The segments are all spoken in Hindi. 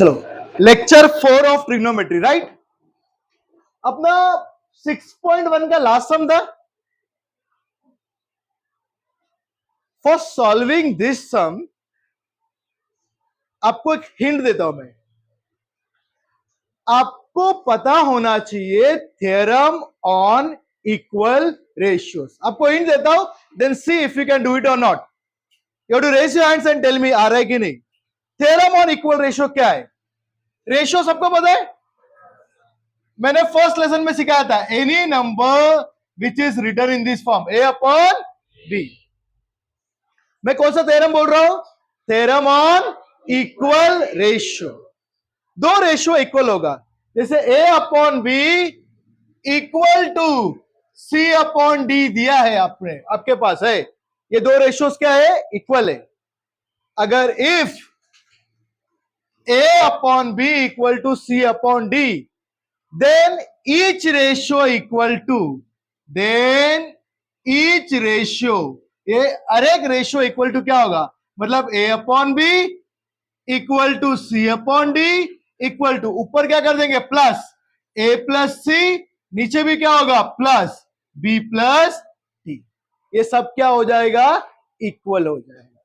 चलो, लेक्चर 4 ऑफ ट्रिग्नोमेट्री, राइट। अपना 6.1 का लास्ट सम था। फॉर सॉल्विंग दिस सम आपको एक हिंट देता हूं मैं। आपको पता होना चाहिए थ्योरम ऑन इक्वल रेशियोज। आपको हिंट देता हूं, then see if you can do it और not. You have to raise your hands and tell me आ रहा है कि नहीं। थ्योरम ऑन इक्वल रेशियो क्या है? रेशियो सबको पता है, मैंने फर्स्ट लेसन में सिखाया था। Any number which is written in this form a upon b। मैं कौन सा थ्योरम बोल रहा हूं? Theorem on equal ratio. दो रेशियो इक्वल होगा, जैसे a upon b equal to c upon d दिया है आपने, आपके पास है। ये दो रेशियोज क्या है? इक्वल है। अगर if a upon b equal to c upon d, then each ratio equal to, then each ratio, ये हर एक रेशियो इक्वल टू क्या होगा? मतलब a upon b equal to c upon d equal to, ऊपर क्या कर देंगे? प्लस a प्लस c, नीचे भी क्या होगा? Plus b plus d। ये सब क्या हो जाएगा? इक्वल हो जाएगा।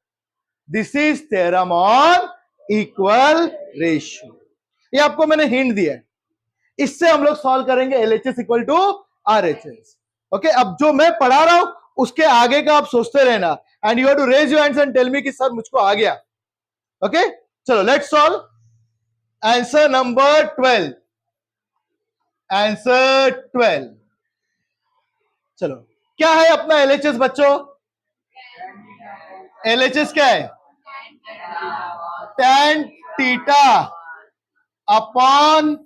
This is theorem on equal ratio. ये आपको मैंने हिंट दिया है, इससे हम लोग सॉल्व करेंगे LHS equal to RHS। Okay, अब जो मैं पढ़ा रहा हूं उसके आगे का आप सोचते रहना, and you have to raise your hands and tell me कि सर मुझको आ गया। ओके, चलो let's solve. Answer number 12, answer 12। चलो, क्या है अपना LHS बच्चों? LHS क्या है? tan theta upon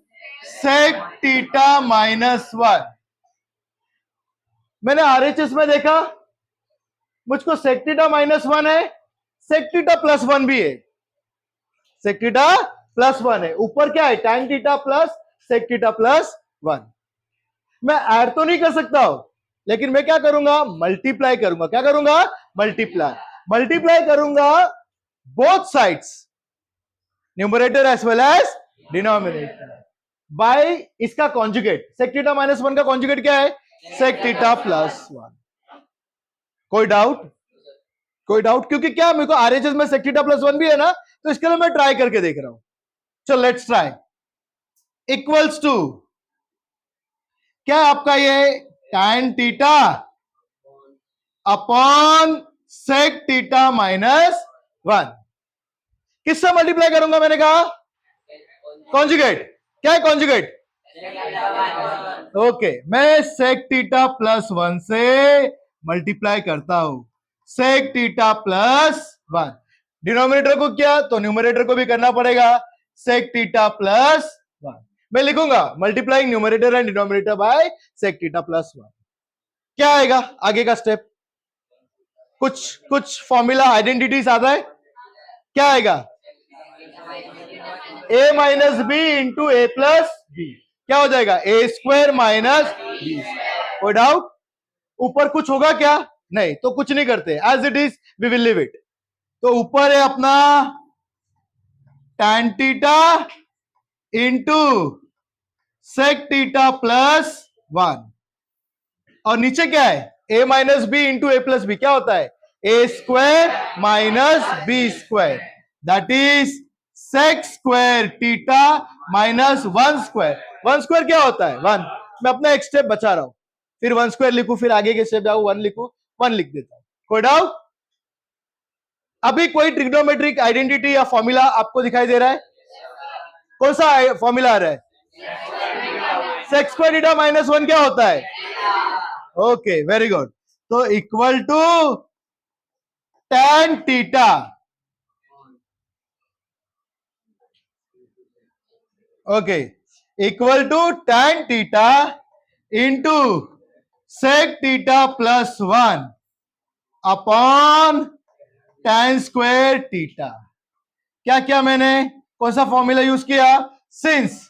sec theta minus 1। मैंने RHS में देखा, मुझको sec थीटा माइनस 1 है, sec थीटा प्लस 1 भी है। sec थीटा प्लस 1 है, ऊपर क्या है? tan theta plus sec theta plus 1। मैं ऐड तो नहीं कर सकता हूं, लेकिन मैं क्या करूंगा? मल्टीप्लाई करूंगा। क्या करूंगा? मल्टीप्लाई। मल्टीप्लाई करूंगा both sides, numerator as well as denominator, by इसका कॉन्जुगेट। sec थीटा माइनस 1 का कॉन्जुगेट क्या है? sec theta plus 1। कोई डाउट? कोई डाउट? क्योंकि क्या मेरे को RHS में sec थीटा प्लस 1 भी है ना, तो इसके लिए मैं ट्राई करके देख रहा हूं। चलो लेट्स ट्राई। इक्वल्स टू क्या आपका? ये tan theta upon sec theta minus 1। किससे मल्टीप्लाई करूंगा? मैंने कहा कॉन्जुगेट। क्या है कॉन्जुगेट? ओके, मैं sec थीटा प्लस 1 से मल्टीप्लाई करता हूं sec थीटा प्लस 1। डिनोमिनेटर को क्या, तो न्यूमरेटर को भी करना पड़ेगा sec थीटा प्लस 1। मैं लिखूंगा multiplying numerator and denominator by sec theta plus 1। क्या आएगा आगे का स्टेप? कुछ फॉर्मूला आइडेंटिटीज आता है। क्या आएगा? a minus B into A plus B. क्या हो जाएगा? A square minus B. कोई डाउट? ऊपर कुछ होगा क्या? नहीं, तो कुछ नहीं करते, as it is we will leave it. तो ऊपर है अपना tan theta into sec theta plus 1, और नीचे क्या है? a minus B into A plus B. क्या होता है? A square minus B square, that is sec square theta minus 1 square. 1 square क्या होता है? 1। मैं अपना एक स्टेप बचा रहा हूं, फिर 1 स्क्वायर लिखूं, फिर आगे के स्टेप जाऊं 1 लिखूं, 1 लिख देता हूं। कोई डाउट? अभी कोई ट्रिग्नोमेट्रिक आइडेंटिटी या फॉर्मूला आपको दिखाई दे रहा है? कौन सा फॉर्मूला आ रहा है? sec स्क्वायर थीटा माइनस 1 क्या होता है? Okay, very good. तो equal to tan theta, okay, equal to tan theta into sec theta plus 1 upon tan square theta. क्या क्या मैंने कौन सा फॉर्मूला यूज किया? Since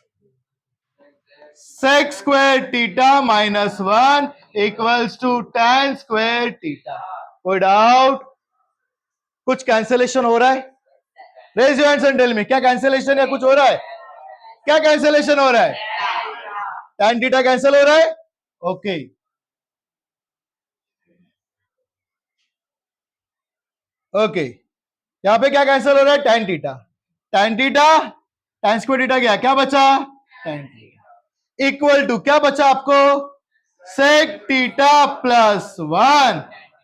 sec square theta minus 1 equals to tan square theta. कोई डाउट? कुछ कैंसलेशन हो रहा है? Raise your hands and tell me, क्या कैंसिलेशन या कुछ हो रहा है? क्या कैंसिलेशन हो रहा है? tan थीटा कैंसिल हो रहा है। ओके ओके, यहां पे क्या कैंसिल हो रहा है? tan theta, tan theta, tan square theta गया, क्या बचा? tan थीटा इक्वल टू क्या बचा आपको? sec theta plus 1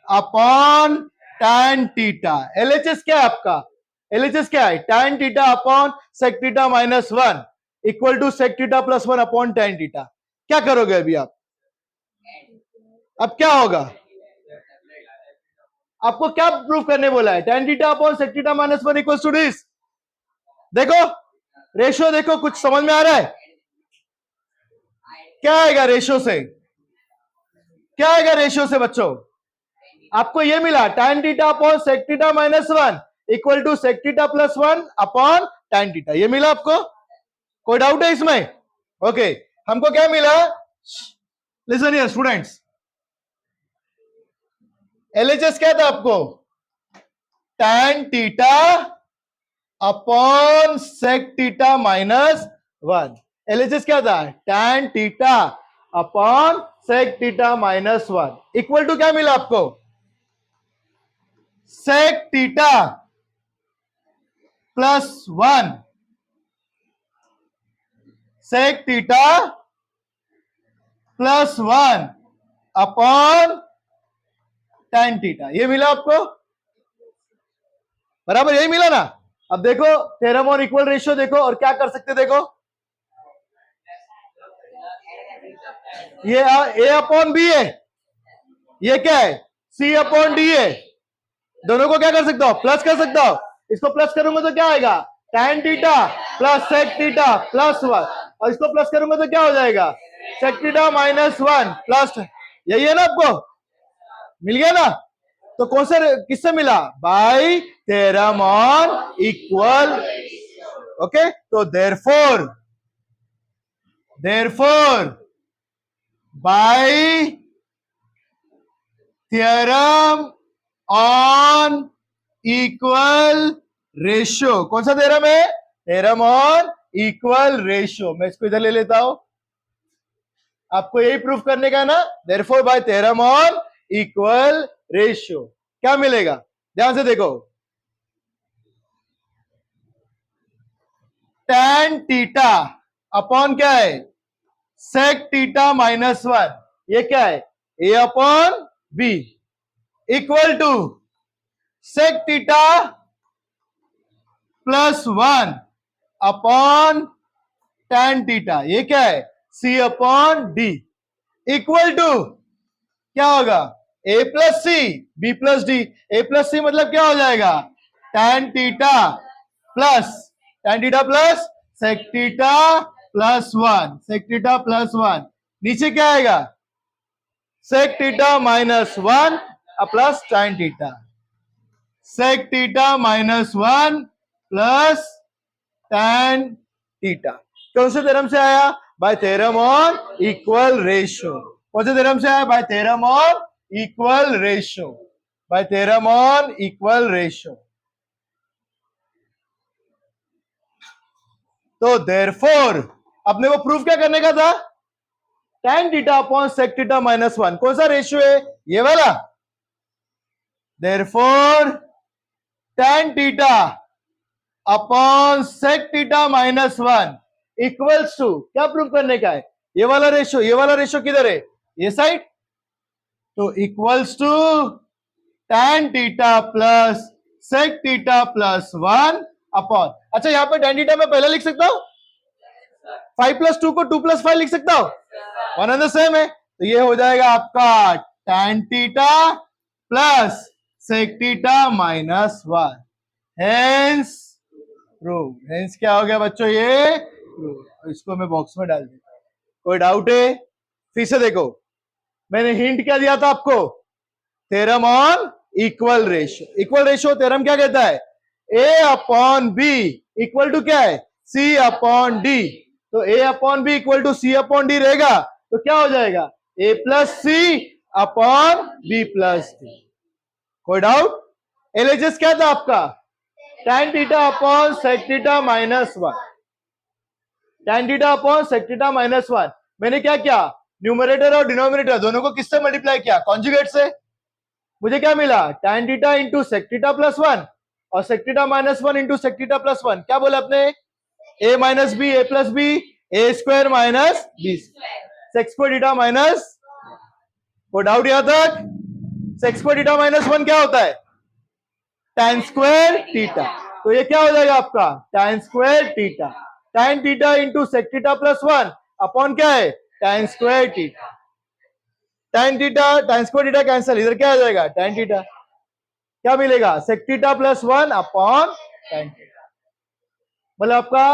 upon tan theta. LHS क्या है आपका? एलएचएस क्या है? tan theta upon sec theta minus 1 equal to sec theta plus 1 upon tan theta. क्या करोगे अभी आप? अब क्या होगा? आपको क्या प्रूव करने बोला है? tan theta upon sec theta minus 1 equal to this. देखो रेशियो, देखो कुछ समझ में आ रहा है? क्या आएगा रेशियो से? क्या आएगा रेशियो से बच्चों? आपको ये मिला tan theta upon sec theta minus 1 equal to sec theta plus 1 upon tan theta. ये मिला आपको? कोई डाउट है इसमें? ओके, हमको क्या मिला? लिसन हियर स्टूडेंट्स, एलएचएस क्या था आपको? tan theta upon sec theta minus 1। LHS क्या था? tan theta upon sec theta minus 1 equal to क्या मिला आपको? sec theta plus 1, sec theta plus 1 upon tan theta. ये मिला आपको? बराबर यही मिला ना? अब देखो थ्योरम और इक्वल रेशियो देखो, और क्या कर सकते देखो, ये a अपॉन बी है, ये क्या है? c अपॉन डी है। दोनों को क्या कर सकता हो? प्लस कर सकता हो। इसको प्लस करूंगा तो क्या आएगा? tan theta plus sec theta plus 1, और इसको प्लस करूंगा तो क्या हो जाएगा? sec थीटा माइनस 1 प्लस, यही है ना आपको? मिल गया ना? तो कौन से किससे मिला? By theorem on equal. Okay, तो therefore by theorem on equal ratio, कौन सा थ्योरम है? Theorem on equal ratio. मैं इसको इधर ले लेता हूं, आपको यही प्रूफ करने का ना। Therefore by theorem on equal ratio क्या मिलेगा? ध्यान से देखो, tan थीटा अपॉन क्या है? sec थीटा माइनस 1, ये क्या है? a upon b equal to sec theta plus 1 upon tan theta, ये क्या है? c upon d equal to क्या होगा? a plus C b plus D. a plus C मतलब क्या हो जाएगा? tan theta plus sec theta plus 1, sec theta plus 1, नीचे क्या आएगा? sec theta minus 1 plus tan theta, sec theta minus 1 plus tan theta. कौन से थ्योरम से आया? By theorem on equal ratio. कौन से थ्योरम से आया? By theorem on equal ratio, by theorem on equal ratio. तो देयरफॉर अपने को प्रूफ क्या करने का था? tan theta upon sec theta minus 1, कौन सा रेशियो है? ये वाला। Therefore tan theta upon sec theta minus 1 equals to, क्या प्रूफ करने का है? ये वाला रेशियो। ये वाला रेशियो किधर है? ये साइड। तो equals to tan theta plus sec theta plus 1 upon, अच्छा यहां पे tan थीटा में पहले लिख सकता हूं, 5 प्लस 2 को 2 प्लस 5 लिख सकता हूं, वन एंड द सेम है। तो ये हो जाएगा आपका tan theta plus sec theta minus 1, hence prove. Hence क्या हो गया बच्चों? ये प्रूव। इसको मैं बॉक्स में डाल देता हूं। कोई डाउट है? फिर से देखो, मैंने हिंट क्या दिया था आपको? Theorem on equal ratio. Equal ratio theorem क्या कहता है? a upon b equal to क्या है? c upon d। तो a upon b equal to c upon d रहेगा, तो क्या हो जाएगा? a plus c upon b plus d। कोई डाउट? एलएचएस क्या था आपका? tan theta upon sec theta minus 1, tan theta upon sec theta minus 1। मैंने क्या किया, न्यूमरेटर और डिनोमिनेटर दोनों को किससे मल्टीप्लाई किया, कॉन्जुगेट से। मुझे क्या मिला, tan theta into sec theta plus 1 और sec theta minus 1 into sec theta plus 1। क्या बोला आपने, a minus B A plus B, A square minus B sec square theta minus, कोई डाउट यहां तक? सेक्स स्क्वायर थीटा माइनस 1 क्या होता है, tan स्क्वायर थीटा। तो ये क्या हो जाएगा आपका, tan square theta, tan theta into sec theta plus 1 upon क्या है, tan square theta. tan theta tan square theta cancel, इधर क्या आ जाएगा, tan थीटा। क्या मिलेगा, sec theta plus 1 upon tan theta. मतलब आपका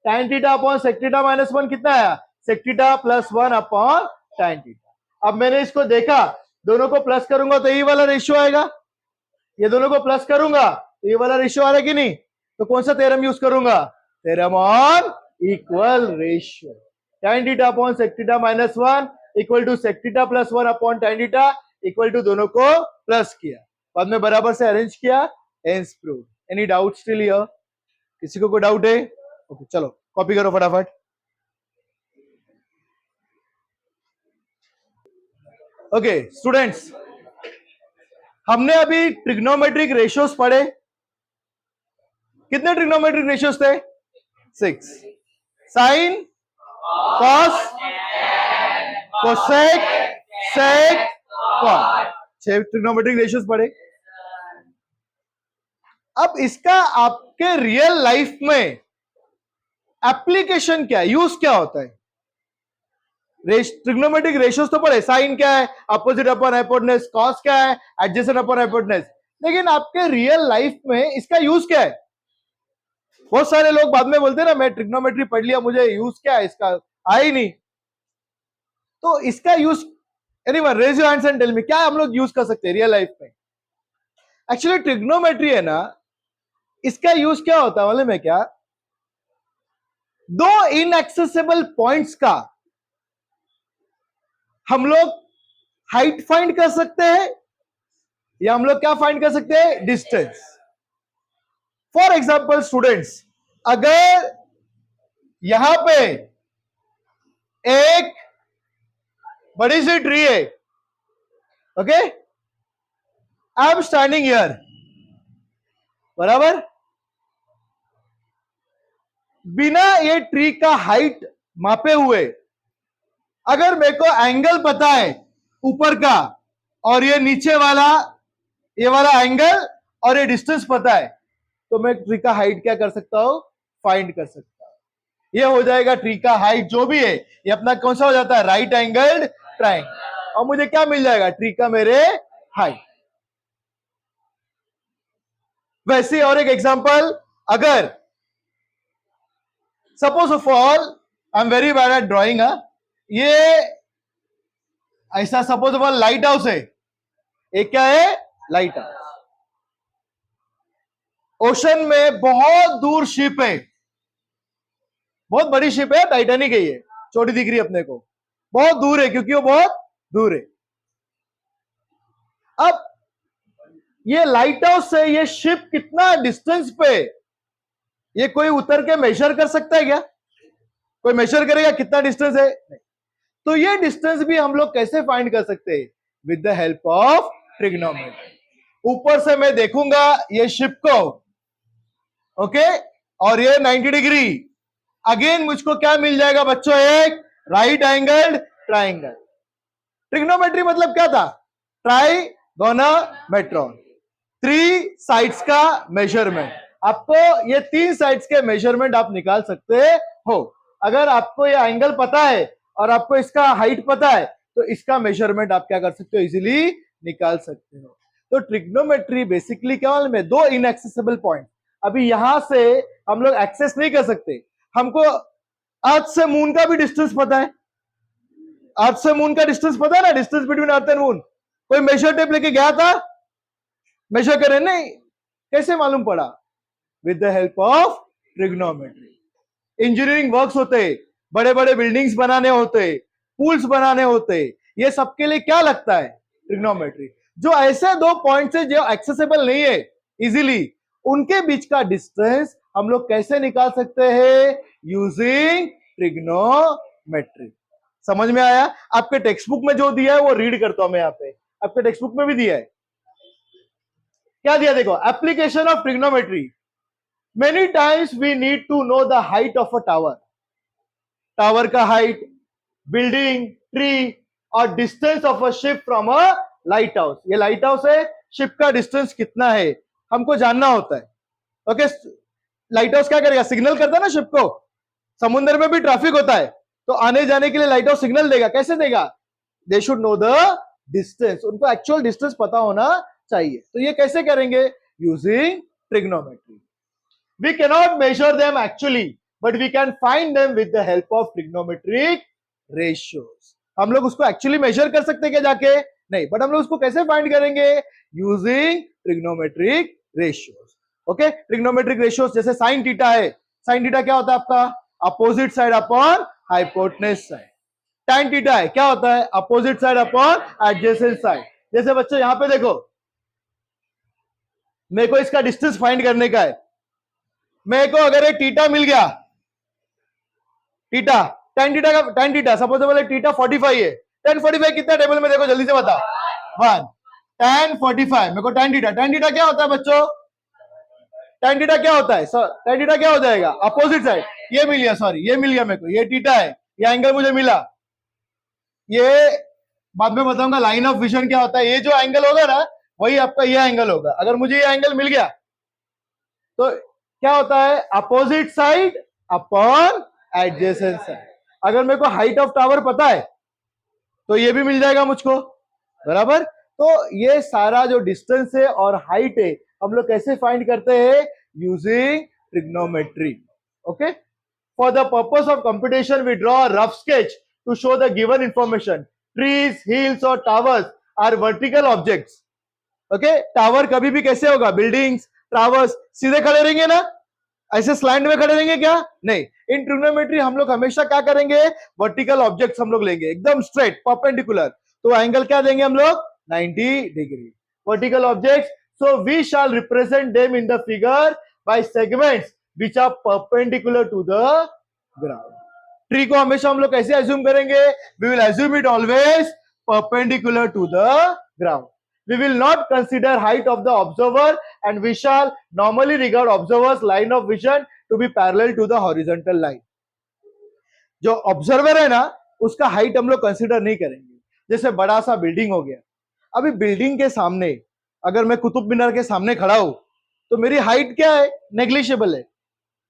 tan theta upon sec theta minus 1 कितना आया, sec theta plus 1 upon tan theta. अब मैंने इसको देखा, दोनों को प्लस करूंगा तो यही वाला रेशियो आएगा, ये दोनों को प्लस करूंगा तो ये वाला रेशियो आ रहा है कि नहीं। तो कौन सा थ्योरम यूज करूंगा, theorem on equal ratio. tan theta upon sec theta minus 1 equal to sec theta plus 1 upon tan theta equal to दोनों को प्लस किया, बाद में बराबर से अरेंज किया, hence proved. Any doubt still here, किसी को कोई डाउट है? ओके चलो कॉपी करो फटाफट। ओके स्टूडेंट्स, हमने अभी ट्रिग्नोमेट्रिक रेशियोज पढ़े। कितने ट्रिग्नोमेट्रिक रेशियोज थे, 6। साइन, कॉस, कोसेक, सेक, कॉट, 6 ट्रिग्नोमेट्रिक रेशियोज पढ़े। अब इसका आपके रियल लाइफ में एप्लीकेशन क्या है, यूज क्या होता है। ट्रिग्नोमेट्रिक रेशियोज तो पढ़े, साइन क्या है, अपोजिट अपॉन हाइपोटेन्यूज, कॉस क्या है, एडजेसेंट अपॉन हाइपोटेन्यूज, लेकिन आपके रियल लाइफ में इसका यूज क्या है। बहुत सारे लोग बाद में बोलते हैं ना, मैं ट्रिग्नोमेट्री पढ़ लिया, मुझे यूज क्या है इसका, आया ही नहीं। तो इसका use, anyone raise your hands and tell me, क्या हम लोग यूज कर सकते हैं रियल लाइफ में। एक्चुअली ट्रिग्नोमेट्री है ना, इसका यूज क्या होता है मालूम है क्या, दो इनएक्सेसिबल पॉइंट्स का हम लोग हाइट फाइंड कर सकते हैं, या हम लोग क्या फाइंड कर सकते हैं, डिस्टेंस। फॉर एग्जाम्पल स्टूडेंट्स, अगर यहां पे एक बड़ी सी ट्री है, okay, I am standing here, बराबर, बिना ये ट्री का हाइट मापे हुए अगर मेरे को एंगल पता है ऊपर का, और ये नीचे वाला, ये वाला एंगल और ये डिस्टेंस पता है, तो मैं ट्री का हाइट क्या कर सकता हूं, फाइंड कर सकता हूं। ये हो जाएगा ट्री का हाइट जो भी है, ये अपना कौन सा हो जाता है, राइट एंगल्ड ट्रायंगल, और मुझे क्या मिल जाएगा, ट्री का मेरे हाइट। वैसे और एक एग्जांपल, अगर suppose of all, I am very bad at drawing, ये ऐसा suppose of all light house है, एक क्या है, लाइट हाउस। ओशन में बहुत दूर शिप है, बहुत बड़ी शिप है, टाइटैनिक है, ये छोटी दिख रही है अपने को, बहुत दूर है क्योंकि वो बहुत दूर है। अब ये लाइट हाउस से ये शिप कितना डिस्टेंस पे, ये कोई उतर के मेजर कर सकता है क्या, कोई मेजर करेगा कितना डिस्टेंस है, नहीं। तो ये डिस्टेंस भी हम लोग कैसे फाइंड कर सकते हैं, with the help of trigonometry. ऊपर से मैं देखूंगा ये शिप को, ओके, और ये 90 डिग्री, अगेन मुझको क्या मिल जाएगा बच्चों, एक राइट एंगल्ड ट्रायंगल। ट्रिग्नोमेट्री मतलब क्या था, ट्राइगोनोमेट्रॉन, 3 साइड्स का मेजरमेंट। आपको ये 3 साइड्स के मेजरमेंट आप निकाल सकते हो। अगर आपको ये एंगल पता है और आपको इसका हाइट पता है, तो इसका मेजरमेंट आप क्या कर सकते हो, इजीली निकाल सकते हो। तो ट्रिग्नोमेट्री बेसिकली क्या मालूम है, 2 इनएक्सेसिबल पॉइंट। अभी यहां से हम लोग एक्सेस नहीं कर सकते, हमको अर्थ से मून का भी डिस्टेंस पता है, अर्थ से मून का डिस्टेंस पता है ना, distance between earth and moon. कोई मेजर टेप लेके गया था, मेजर करे नहीं, कैसे मालूम पड़ा, with the help of trigonometry. Engineering works होते, बड़े बड़े बिल्डिंग्स बनाने होते, पूल्स बनाने होते, ये सबके लिए क्या लगता है, ट्रिग्नोमेट्री। जो ऐसे 2 पॉइंट्स है जो एक्सेसिबल नहीं है इजीली, उनके बीच का डिस्टेंस हम लोग कैसे निकाल सकते हैं? Using trigonometry. समझ में आया? आपके टेक्स्ट बुक में जो दिया है वो रीड करता हूं मैं यहाँ पे, आपके टेक्स्ट बुक में भी दिया है। क्या दिया देखो, application of trigonometry. Many times we need to know the height of a tower, tower का हाइट, बिल्डिंग, ट्री और distance of a ship from a light house. ये लाइट हाउस है, शिप का डिस्टेंस कितना है हमको जानना होता है। ओके, लाइट हाउस क्या करेगा? सिग्नल करता है ना शिप को। समुद्र में भी ट्रैफिक होता है तो आने जाने के लिए लाइट हाउस सिग्नल देगा। कैसे देगा? They should know the distance, उनको एक्चुअल डिस्टेंस पता होना चाहिए। तो ये कैसे करेंगे? Using trigonometry. We cannot measure them actually, but we can find them with the help of trigonometric ratios. हम लोग उसको एक्चुअली मेजर कर सकते हैं क्या जाके? नहीं, बट हम लोग उसको कैसे फाइंड करेंगे? Using trigonometric ratios. Okay, trigonometric ratios जैसे साइन थीटा है, साइन थीटा क्या होता है आपका? Opposite side upon hypotenuse side. Tan theta है, क्या होता है? Opposite side upon adjacent side. जैसे बच्चे यहां पे देखो, मेरे को इसका डिस्टेंस फाइंड करने का है। मेरे को अगर एक थीटा मिल गया, थीटा, टैन थीटा का, टैन थीटा सपोजेबल थीटा 45 है। टैन 45 कितना टेबल में देखो, जल्दी से बता। 1 टैन 45। मेरे को टैन थीटा, टैन थीटा क्या होता है बच्चों? टैन थीटा क्या होता है सर? टैन थीटा क्या हो जाएगा? Opposite side. ये मिल गया, सॉरी ये मिल गया मेरे को, ये थीटा है, ये एंगल मुझे मिला। ये बाद में बताऊंगा लाइन ऑफ विजन क्या होता है। ये जो एंगल होगा ना वही आपका ये एंगल होगा। अगर मुझे ये एंगल मिल गया तो क्या होता है? Opposite side upon adjacent side. अगर मेरे को हाइट ऑफ टावर पता है तो ये भी मिल जाएगा मुझको, बराबर। तो ये सारा जो डिस्टेंस है और हाइट है हम लोग कैसे फाइंड करते हैं? Using trigonometry. Okay, for the purpose of computation we draw a rough sketch to show the given information. Trees, hills और towers are vertical objects. Okay, tower कभी भी कैसे होगा? बिल्डिंग्स, टावर्स सीधे खड़े रहेंगे ना, ऐसे स्लैंड में खड़े रहेंगे क्या? नहीं। इन ट्रिग्नोमेट्री हम लोग हमेशा क्या करेंगे? वर्टिकल ऑब्जेक्ट्स हम लोग लेंगे, एकदम स्ट्रेट परपेंडिकुलर। तो एंगल क्या देंगे हम लोग? 90 degree. Vertical objects, so we shall represent them in the figure by segments which are perpendicular to the ground. Tree को हमेशा हम लोग कैसे अज्यूम करेंगे? We will assume it always perpendicular to the ground. We will not consider height of the observer and we shall normally regard observer's line of vision to be parallel to the horizontal line. जो ऑब्जर्वर है ना उसका हाइट हम लोग कंसिडर नहीं करेंगे। जैसे बड़ा सा बिल्डिंग हो गया, अभी बिल्डिंग के सामने अगर मैं कुतुब मीनार के सामने खड़ा हूं तो मेरी हाइट क्या है? नेग्लिजिबल है।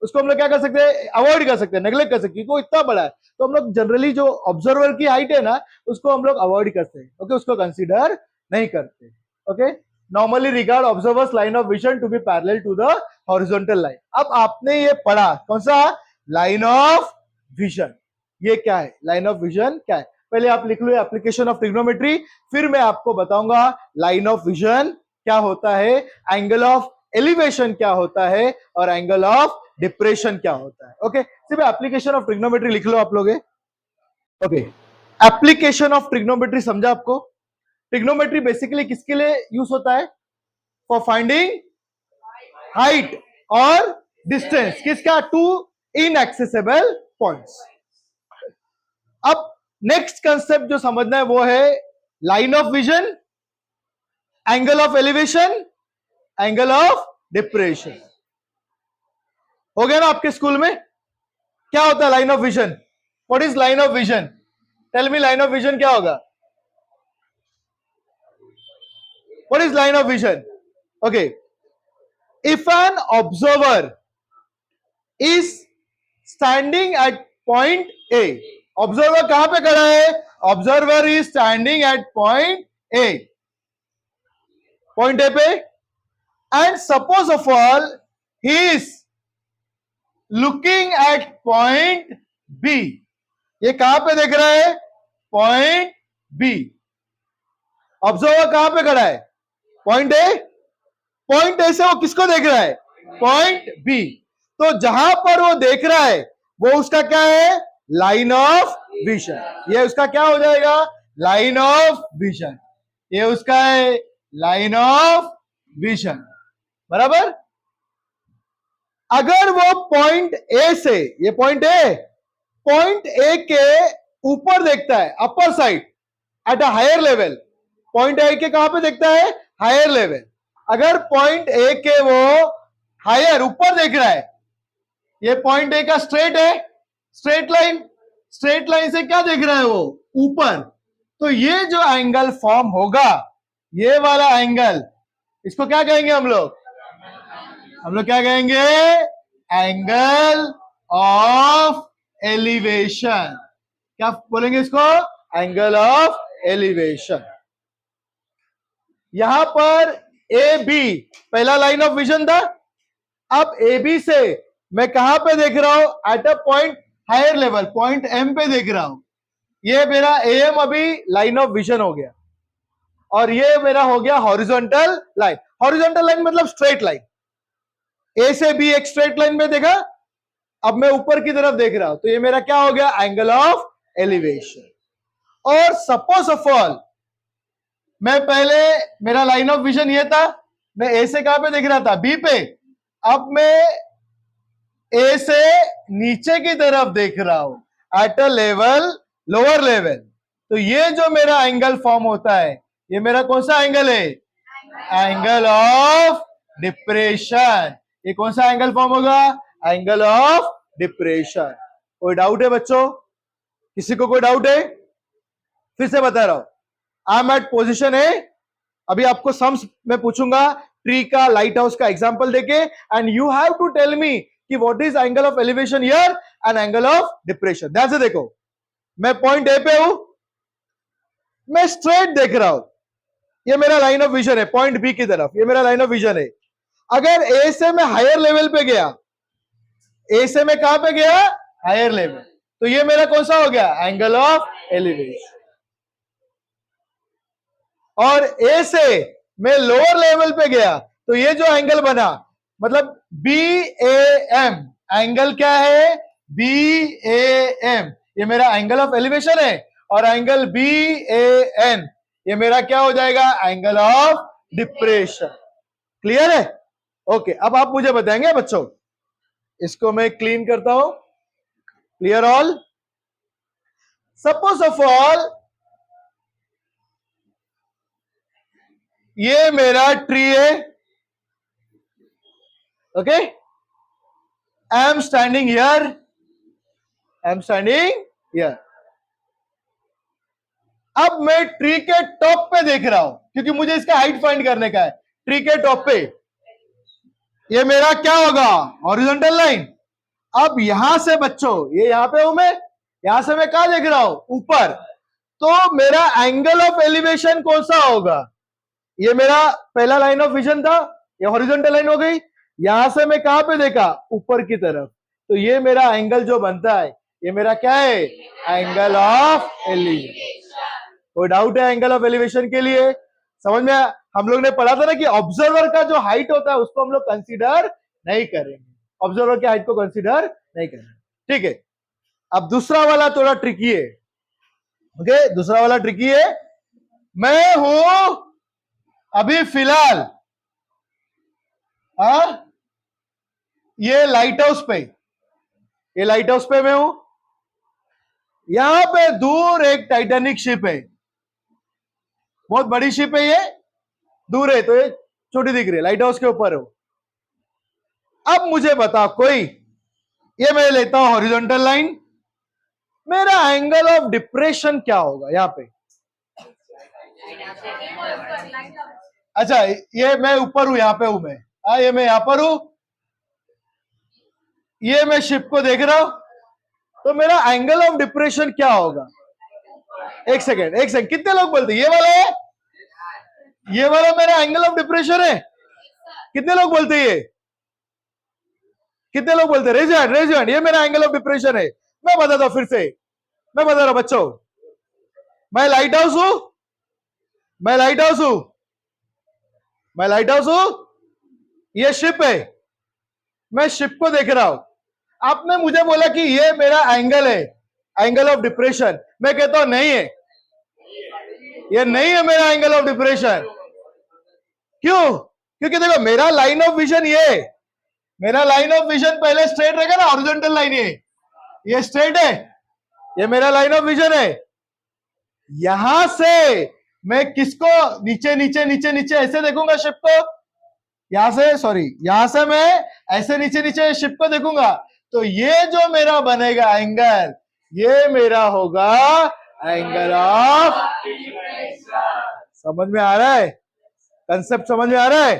उसको हम लोग क्या कर सकते हैं? अवॉइड कर सकते हैं, नेग्लेक्ट कर सकते हैं, वो इतना बड़ा है। तो हम लोग जनरली जो ऑब्जर्वर की हाइट है ना उसको हम लोग अवॉइड करते हैं। ओके, उसको कंसिडर नहीं करते। Okay, normally regard observer's line of vision to be parallel to the horizontal line. अब आपने ये पढ़ा कौन सा? Line of vision. ये क्या है? लाइन ऑफ विजन क्या है? पहले आप लिख लो एप्लीकेशन ऑफ ट्रिग्नोमेट्री, फिर मैं आपको बताऊंगा लाइन ऑफ विजन क्या होता है, एंगल ऑफ एलिवेशन क्या होता है और एंगल ऑफ डिप्रेशन क्या होता है। ओके, सिर्फ एप्लीकेशन ऑफ ट्रिग्नोमेट्री लिख लो आप लोग। ओके, एप्लीकेशन ऑफ ट्रिग्नोमेट्री समझा आपको? ट्रिग्नोमेट्री बेसिकली किसके लिए यूज होता है? फॉर फाइंडिंग हाइट और डिस्टेंस किसका? To inaccessible points. अब नेक्स्ट कंसेप्ट जो समझना है वो है line of vision, angle of elevation, angle of depression. हो गया ना आपके स्कूल में? क्या होता है line of vision? What is line of vision? Tell me, line of vision क्या होगा? What is line of vision? Okay, if an observer is standing at point A, observer कहां पे खड़ा है? Observer is standing at point A, point A पे, and suppose of all he is looking at point B. ये कहां पे देख रहा है? Point B. ऑब्जर्वर कहां पे खड़ा है? Point A. पॉइंट ए से वो किसको देख रहा है? Point B. तो जहां पर वो देख रहा है वो उसका क्या है? Line of vision. ये उसका क्या हो जाएगा? Line of vision. ये उसका है लाइन ऑफ विजन, बराबर। अगर वो पॉइंट ए से, ये पॉइंट ए के ऊपर देखता है, upper side at a higher level, point A के कहां पे देखता है, हायर लेवल, अगर पॉइंट ए के वो हायर ऊपर देख रहा है, ये पॉइंट ए का स्ट्रेट है, स्ट्रेट लाइन से क्या देख रहा है वो, ऊपर, तो ये जो एंगल फॉर्म होगा, ये वाला एंगल, इसको क्या कहेंगे हम लोग क्या कहेंगे, एंगल ऑफ एलिवेशन। क्या बोलेंगे इसको, एंगल ऑफ एलिवेशन। यहां पर ए बी पहला लाइन ऑफ विजन था, अब ए बी से मैं कहां पे देख रहा हूं, at a point higher level, point M पे देख रहा हूं, ये मेरा ए एम अभी लाइन ऑफ विजन हो गया, और ये मेरा हो गया हॉरिजॉन्टल लाइन। हॉरिजॉन्टल लाइन मतलब स्ट्रेट लाइन, ए से बी एक स्ट्रेट लाइन में देखा, अब मैं ऊपर की तरफ देख रहा हूं, तो ये मेरा क्या हो गया, एंगल ऑफ एलिवेशन। और सपोज ऑफ ऑल मैं पहले, मेरा लाइन ऑफ विजन ये था, मैं ए से कहां पे देख रहा था, बी पे, अब मैं ए से नीचे की तरफ देख रहा हूं, at a level, lower level, तो ये जो मेरा एंगल फॉर्म होता है, ये मेरा कौन सा एंगल है, एंगल ऑफ डिप्रेशन। ये कौन सा एंगल फॉर्म होगा, एंगल ऑफ डिप्रेशन। कोई डाउट है बच्चों, किसी को कोई डाउट है, फिर से बता रहा हूं, I am at position A, अभी आपको सम्स में पूछूंगा ट्री का, लाइट हाउस का एग्जांपल देके, and you have to tell me कि what is angle of elevation here and angle of depression. ध्यान से देखो, मैं पॉइंट ए पे हूं, मैं स्ट्रेट देख रहा हूं, ये मेरा लाइन ऑफ विजन है, पॉइंट बी की तरफ, ये मेरा लाइन ऑफ विजन है। अगर ए से मैं हायर लेवल पे गया, ए से मैं कहां पे गया, हायर लेवल, तो ये मेरा कौन सा हो गया, एंगल ऑफ एलिवेशन। और ए से मैं लोअर लेवल पे गया, तो ये जो एंगल बना, मतलब बी ए एम, एंगल क्या है, बी ए एम, ये मेरा एंगल ऑफ एलिवेशन है, और एंगल बी ए एन, ये मेरा क्या हो जाएगा, एंगल ऑफ डिप्रेशन। क्लियर है, ओके। अब आप मुझे बताएंगे बच्चों, इसको मैं क्लीन करता हूं, clear all. Suppose of all ये मेरा ट्री है, okay, I am standing here, I am standing here. अब मैं ट्री के टॉप पे देख रहा हूं, क्योंकि मुझे इसका हाइट फाइंड करने का है, ट्री के टॉप पे, ये मेरा क्या होगा, हॉरिजॉन्टल लाइन। अब यहां से बच्चों, ये यहां पे हूं मैं, यहां से मैं कहां देख रहा हूं, ऊपर, तो मेरा एंगल ऑफ एलिवेशन कौन सा होगा, ये मेरा पहला लाइन ऑफ विजन था, ये हॉरिजॉन्टल लाइन हो गई, यहां से मैं कहां पे देखा, ऊपर की तरफ, तो ये मेरा एंगल जो बनता है, ये मेरा क्या है, एंगल ऑफ एलिवेशन। कोई डाउट है एंगल ऑफ एलिवेशन के लिए, समझ में, हम लोग ने पढ़ा था ना कि ऑब्जर्वर का जो हाइट होता है उसको हम लोग कंसीडर नहीं करेंगे, ऑब्जर्वर की हाइट को कंसीडर नहीं करेंगे, ठीक है। अब दूसरा वाला थोड़ा ट्रिकी है, ओके, दूसरा वाला ट्रिकी है। मैं हूं अभी फिलहाल ये लाइट हाउस पे, ये लाइट हाउस पे मैं हूं, यहां पे दूर एक टाइटैनिक शिप है, बहुत बड़ी शिप है, ये दूर है, तो ये छोटी दिख रही है, लाइट हाउस के ऊपर हो। अब मुझे बता कोई, ये मैं लेता हूं हॉरिजॉन्टल लाइन, मेरा एंगल ऑफ डिप्रेशन क्या होगा यहां पे, अच्छा ये मैं ऊपर हूं, यहां पे हूं मैं, ये मैं यहां पर हूं, ये मैं शिप को देख रहा हूं, तो मेरा एंगल ऑफ डिप्रेशन क्या होगा, एक सेकेंड, कितने लोग बोलते ये वाला है, ये वाला मेरा एंगल ऑफ डिप्रेशन है, कितने लोग बोलते ये, कितने लोग बोलते, रेज हैंड, ये मेरा एंगल ऑफ डिप्रेशन है। मैं बताता हूं, फिर से मैं बता रहा हूं बच्चों, मैं लाइट हाउस हूं, मैं लाइट हाउस हूं, मैं लाइट हाउस हूं, ये शिप है, मैं शिप को देख रहा हूं, आपने मुझे बोला कि ये मेरा एंगल है, एंगल ऑफ डिप्रेशन, मैं कहता हूं नहीं है, ये नहीं है मेरा एंगल ऑफ डिप्रेशन। क्यों, क्योंकि देखो मेरा लाइन ऑफ विजन ये है, मेरा लाइन ऑफ विजन पहले स्ट्रेट रहेगा ना, हॉरिजॉन्टल लाइन ये स्ट्रेट है, ये मेरा लाइन ऑफ विजन है। यहां से मैं किसको नीचे नीचे नीचे नीचे ऐसे देखूंगा शिप को, यहां से सॉरी यहां से मैं ऐसे नीचे नीचे शिप को देखूंगा, तो ये जो मेरा बनेगा एंगल, ये मेरा होगा एंगल ऑफ, समझ में आ रहा है कंसेप्ट, समझ में आ रहा है?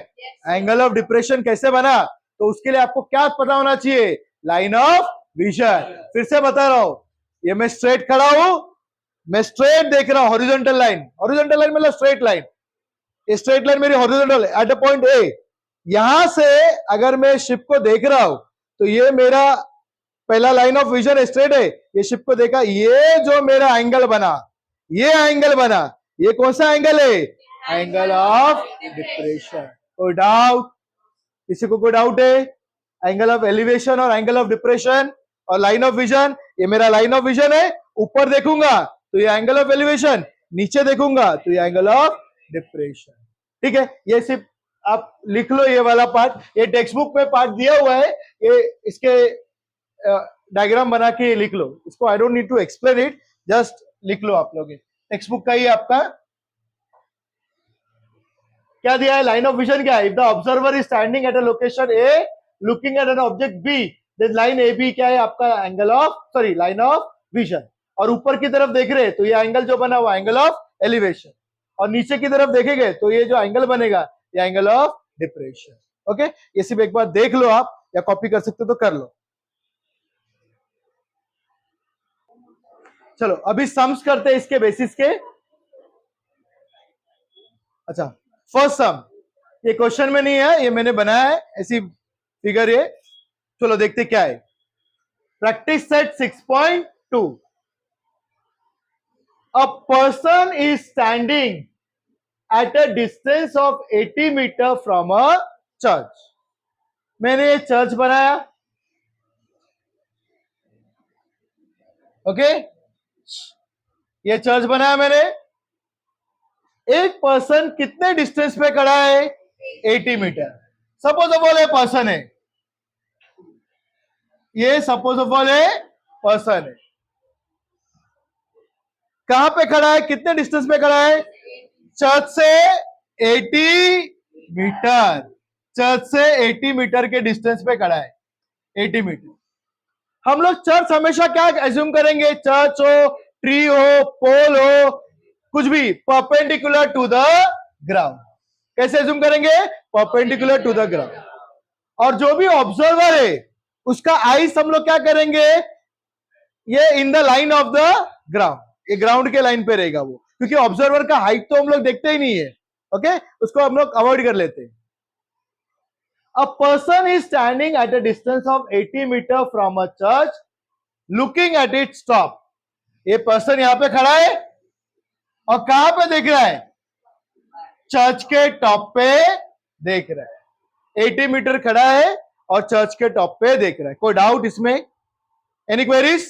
एंगल ऑफ डिप्रेशन कैसे बना, तो उसके लिए आपको क्या पता होना चाहिए, लाइन ऑफ विजन। फिर से बता रहा हूं, ये मैं स्ट्रेट खड़ा हूं, मैं स्ट्रेट देख रहा हूं, हॉरिजॉन्टल लाइन, हॉरिजॉन्टल लाइन मतलब स्ट्रेट लाइन, ये स्ट्रेट लाइन मेरी horizontal eight a point A. यहां से अगर मैं शिप को देख रहा हूं, तो ये मेरा पहला लाइन ऑफ विजन स्ट्रेट है, ये शिप को देखा, ये जो मेरा एंगल बना, ये एंगल बना, ये कौन सा एंगल है, एंगल ऑफ डिप्रेशन। कोई डाउट, किसी को कोई डाउट है? एंगल ऑफ एलिवेशन और एंगल ऑफ डिप्रेशन और लाइन ऑफ विजन, ये मेरा लाइन ऑफ विजन है, ऊपर देखूंगा तो ये एंगल ऑफ एलिवेशन, नीचे देखूंगा तो ये एंगल ऑफ डिप्रेशन। ठीक है, ये सिर्फ आप लिख लो ये वाला पार्ट, ये टेक्स्ट बुक में पार्ट दिया हुआ है, ये इसके डायग्राम बना के लिख लो इसको, I don't need to explain it, just लिख लो आप लोग, टेक्स्ट बुक का ही आपका क्या दिया है, लाइन ऑफ विजन क्या है, if the observer is standing at a location A looking at an object B, then line A B क्या है आपका, angle of sorry line of vision, और ऊपर की तरफ देख रहे हैं तो ये एंगल जो बना हुआ एंगल ऑफ एलिवेशन, और नीचे की तरफ देखेंगे तो ये जो एंगल बनेगा ये एंगल ऑफ डिप्रेशन। ओके, ये सिर्फ एक बार देख लो आप, या कॉपी कर सकते हो तो कर लो। चलो अभी सम्स करते हैं इसके बेसिस के। अच्छा, फर्स्ट सम, ये क्वेश्चन में नहीं है, ये मैंने बनाया है ऐसी फिगर ये, चलो देखते क्या है। Practice set 6.2, a person is standing at a distance of 80 metre from a church. मैंने ये चर्च बनाया, ओके, ये चर्च बनाया मैंने, एक पर्सन कितने डिस्टेंस पे खड़ा है, 80 metre. Suppose of all a person है, ये suppose of all a person है, कहां पे खड़ा है, कितने डिस्टेंस पे खड़ा है, चर्च से 80 मीटर, चर्च से 80 मीटर के डिस्टेंस पे खड़ा है, 80 मीटर। हम लोग चर्च हमेशा क्या एज्यूम करेंगे, चर्च हो, ट्री हो, पोल हो, कुछ भी परपेंडिकुलर टू द ग्राउंड। कैसे एज्यूम करेंगे, परपेंडिकुलर टू द ग्राउंड। और जो भी ऑब्जर्वर है उसका आइस हम लोग क्या करेंगे, ये in the line of the ground, ये ग्राउंड के लाइन पे रहेगा वो, क्योंकि ऑब्जर्वर का हाइट तो हम लोग देखते ही नहीं है, ओके, उसको हम लोग अवॉइड कर लेते हैं। A person is standing at a distance of 80 meter from a church, looking at its top. ये पर्सन यहां पे खड़ा है और कहां पे देख रहा है, चर्च के टॉप पे देख रहा है, 80 मीटर खड़ा है और चर्च के टॉप पे देख रहा है। कोई डाउट इसमें, एनी क्वेरीज,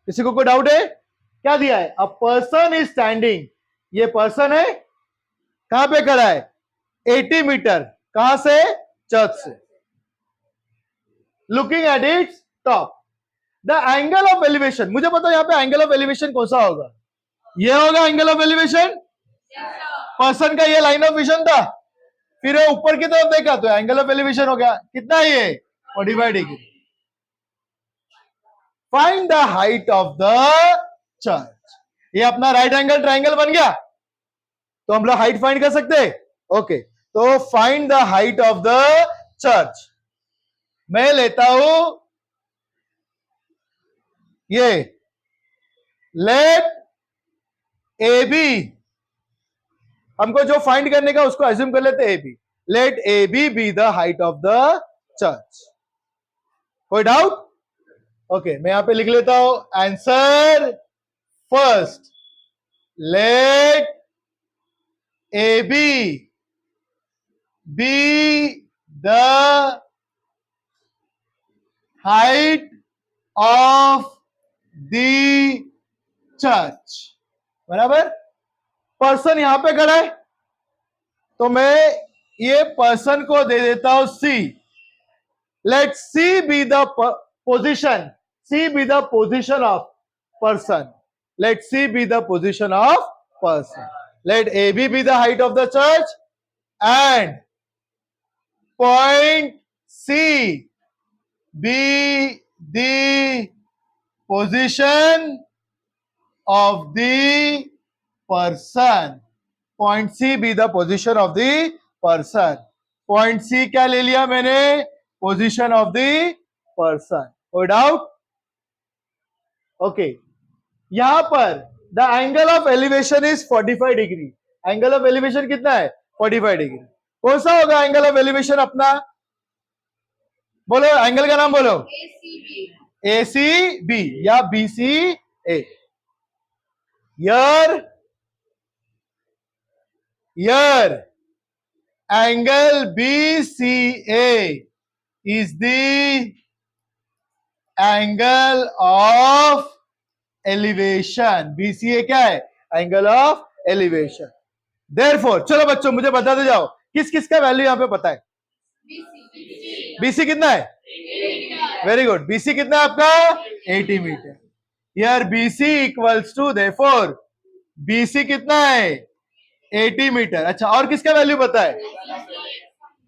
किसी को कोई डाउट है? क्या दिया है, अ पर्सन इज स्टैंडिंग, ये पर्सन है, कहां पे खड़ा है, 80 मीटर, कहां से, चर्च से, looking at its top. The angle of elevation, मुझे पता है यहां पे एंगल ऑफ एलिवेशन कौन सा होगा, ये होगा एंगल ऑफ एलिवेशन, पर्सन का ये लाइन ऑफ विजन था, फिर ऊपर की तरफ देखा तो एंगल ऑफ एलिवेशन हो गया, कितना है ये, 45 degree. Find the height of the church, ये अपना राइट एंगल ट्राइंगल बन गया, तो हम लोग हाइट फाइंड कर सकते हैं, ओके। तो find the height of the church, मैं लेता हूं ये, लेट ए बी, हमको जो फाइंड करने का उसको एज्यूम कर लेते A B, let A B the height of the church. कोई डाउट? ओके, मैं यहां पे लिख लेता हूं answer first, let A B the height of the church, बराबर। पर्सन यहां पे खड़ा है तो मैं ये पर्सन को दे देता हूं C, let C B the position, C B the position of person. Let C be the position of person. Let AB be the height of the church and point C be the position of the person. Point C be the position of the person. Point C क्या ले लिया मैंने? Position of the person. कोई डाउट? Okay. यहां पर the angle of elevation is 45 degree. Angle of elevation कितना है? 45 डिग्री. कौन सा होगा एंगल ऑफ एलिवेशन अपना? बोलो एंगल का नाम बोलो. ACB या BCA. Here angle BCA is the angle of elevation. BCA क्या है? Angle of elevation. देयरफॉर चलो बच्चों मुझे बताते जाओ किस किस का वैल्यू यहां पे पता है? BC कितना है? Very good. BC कितना है आपका? 80 metre. Here BC equals to, therefore BC कितना है? 80 मीटर. अच्छा और किसका वैल्यू पता है?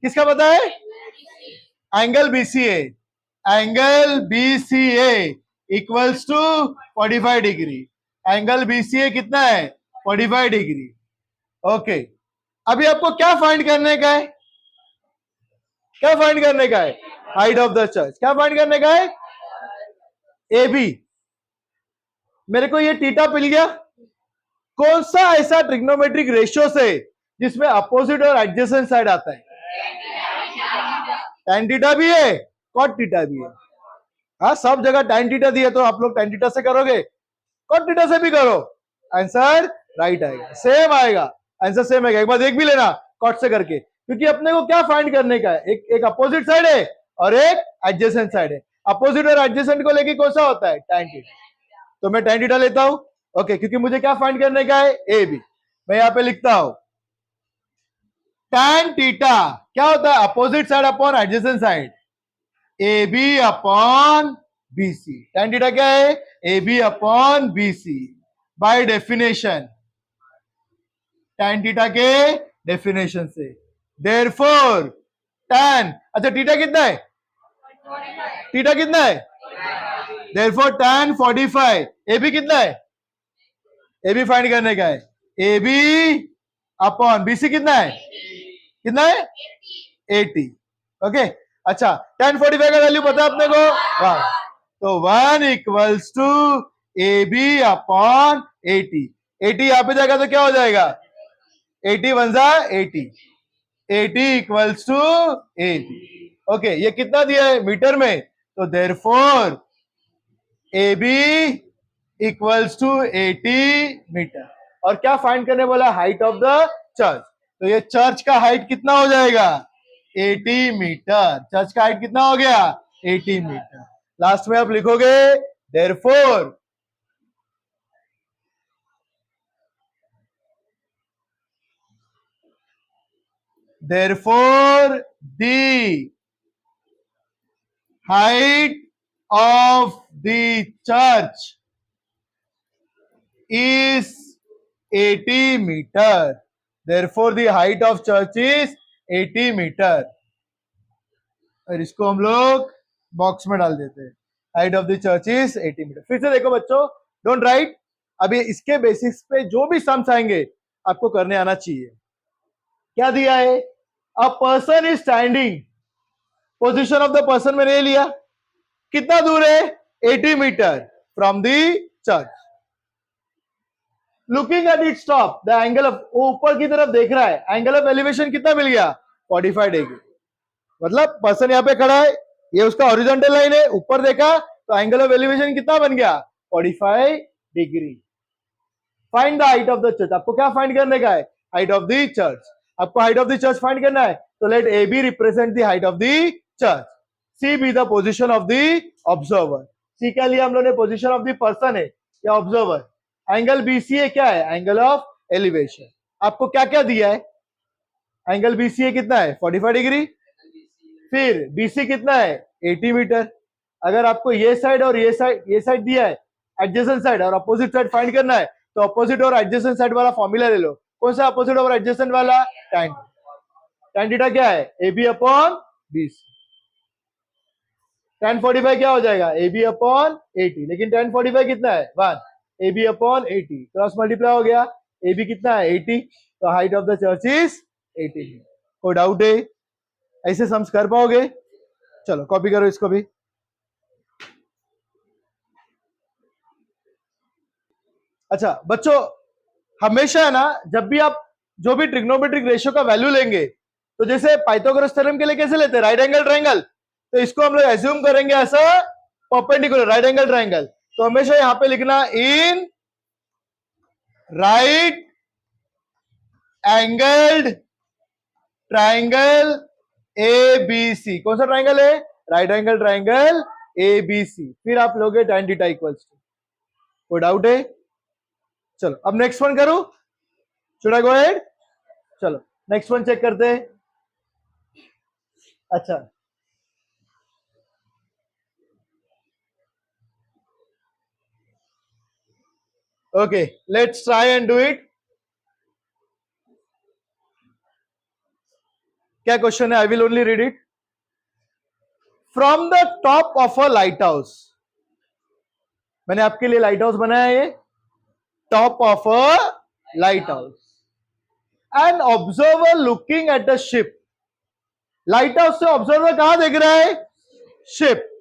किसका पता है? Angle BCA. Angle BCA equals to 45 degree. Angle BCA कितना है? 45 डिग्री. ओके. अभी आपको क्या फाइंड करने का है? क्या फाइंड करने का है? Height of the church. क्या फाइंड करने का है? AB. मेरे को ये थीटा मिल गया. कौन सा ऐसा ट्रिग्नोमेट्रिक रेशियो से जिसमें अपोजिट और एडजेसेंट साइड आता है? tan थीटा भी है, cot थीटा भी है. हाँ सब जगह tan थीटा दिया तो आप लोग tan थीटा से करोगे, cot थीटा से भी करो, आंसर राइट आएगा, सेम आएगा, आंसर सेम आएगा. एक बार देख भी लेना cot से करके, क्योंकि अपने को क्या फाइंड करने का है? एक अपोजिट साइड है और एक एडजेसेंट साइड है. अपोजिट और एडजेसेंट को लेके कौन सा होता है? tan theta. तो मैं tan थीटा लेता हूं. ओके क्योंकि मुझे क्या फाइंड करने का है? AB. मैं यहां पे लिखता हूं tan थीटा क्या होता है? Opposite side upon adjacent side. AB upon BC. tan theta क्या है? AB upon BC. By definition, tan theta के डेफिनेशन से. देयरफॉर tan, अच्छा थीटा कितना है? थीटा कितना है? Therefore tan 45. AB कितना है? AB फाइंड करने का है. AB अपॉन BC कितना है? कितना है? 80. ओके अच्छा tan 45 का वैल्यू पता है अपने को? 1. तो 1 इक्वल्स टू AB अपॉन 80. 80 यहां पे जाएगा तो क्या हो जाएगा? 80 1 जा 80. 80 इक्वल्स टू 80. ओके ये कितना दिया है मीटर में? तो therefore AB equals to 80 metre. और क्या फाइंड करने बोला? Height of the church. तो ये चर्च का हाइट कितना हो जाएगा? 80 मीटर. चर्च का हाइट कितना हो गया? 80 मीटर. लास्ट में आप लिखोगे therefore the height of the church is 80 meter. Therefore the height of church is 80 metre. और इसको हम लोग बॉक्स में डाल देते हैं. Height of the church is 80 metre. फिर से देखो बच्चों, डोंट राइट. अभी इसके बेसिस पे जो भी सम्स आएंगे आपको करने आना चाहिए. क्या दिया है? A person is standing. Position of the person मैंने लिया. कितना दूर है? 80 metre from the church. Looking at it top, the angle of, ऊपर की तरफ देख रहा है. एंगल ऑफ एलिवेशन कितना मिल गया? 45 डिग्री. मतलब पर्सन यहाँ पे खड़ा है, ये उसका हॉरिजॉन्टल लाइन है, ऊपर देखा तो एंगल ऑफ एलिवेशन कितना बन गया? 45 degree. Find the height of the church. आपको क्या फाइंड करने का है? Height of the church. आपको height of the church find करना है. तो let A B represent the height of the church. C B the position of the observer. C के लिए हम लोग ने पोजिशन ऑफ द पर्सन है या ऑब्जर्वर. एंगल BCA क्या है? Angle of elevation. आपको क्या क्या दिया है? एंगल BCA कितना है? 45 डिग्री. फिर BC कितना है? 80 मीटर। अगर आपको ये साइड और ये साइड दिया है, एडजेसेंट साइड और अपोजिट साइड फाइंड करना है, तो अपोजिट और एडजेसेंट साइड वाला फॉर्मूला ले लो। कौन सा अपोजिट और एडजेसेंट वाला? tan। tan थीटा क्या है? AB upon BC। tan 45 क्या हो जाएगा? AB upon 80। लेकिन tan 45 कितना है? 1। AB अपॉन 80 क्रॉस मल्टीप्लाई हो गया। AB कितना है? 80। तो height of the church is 80। कोई डाउट है? ऐसे सम्स कर पाओगे? चलो कॉपी करो इसको भी। अच्छा बच्चों, हमेशा है ना, जब भी आप जो भी ट्रिग्नोमेट्रिक रेशियो का वैल्यू लेंगे, तो जैसे पाइथागोरस थ्योरम के लिए कैसे लेते हैं? Right angle triangle. तो इसको हम लोग एज्यूम करेंगे ऐसा परपेंडिकुलर राइट एंगल ट्रायंगल। तो हमेशा यहां पे लिखना इन राइट एंगल्ड ट्रायंगल ABC। कौन सा ट्रायंगल है? Right angle triangle ABC। फिर आप लोगे tan थीटा इक्वल्स टू। कोई डाउट है? चलो अब नेक्स्ट वन करूं? Should I go ahead? चलो नेक्स्ट वन चेक करते हैं। अच्छा okay, let's try and do it. क्या क्वेश्चन है? I will only read it. From the top of a light house, मैंने आपके लिए लाइट हाउस बनाया है ये, top of a light house, an observer looking at the ship. Light house से ऑब्जर्वर कहां देख रहा है? Ship.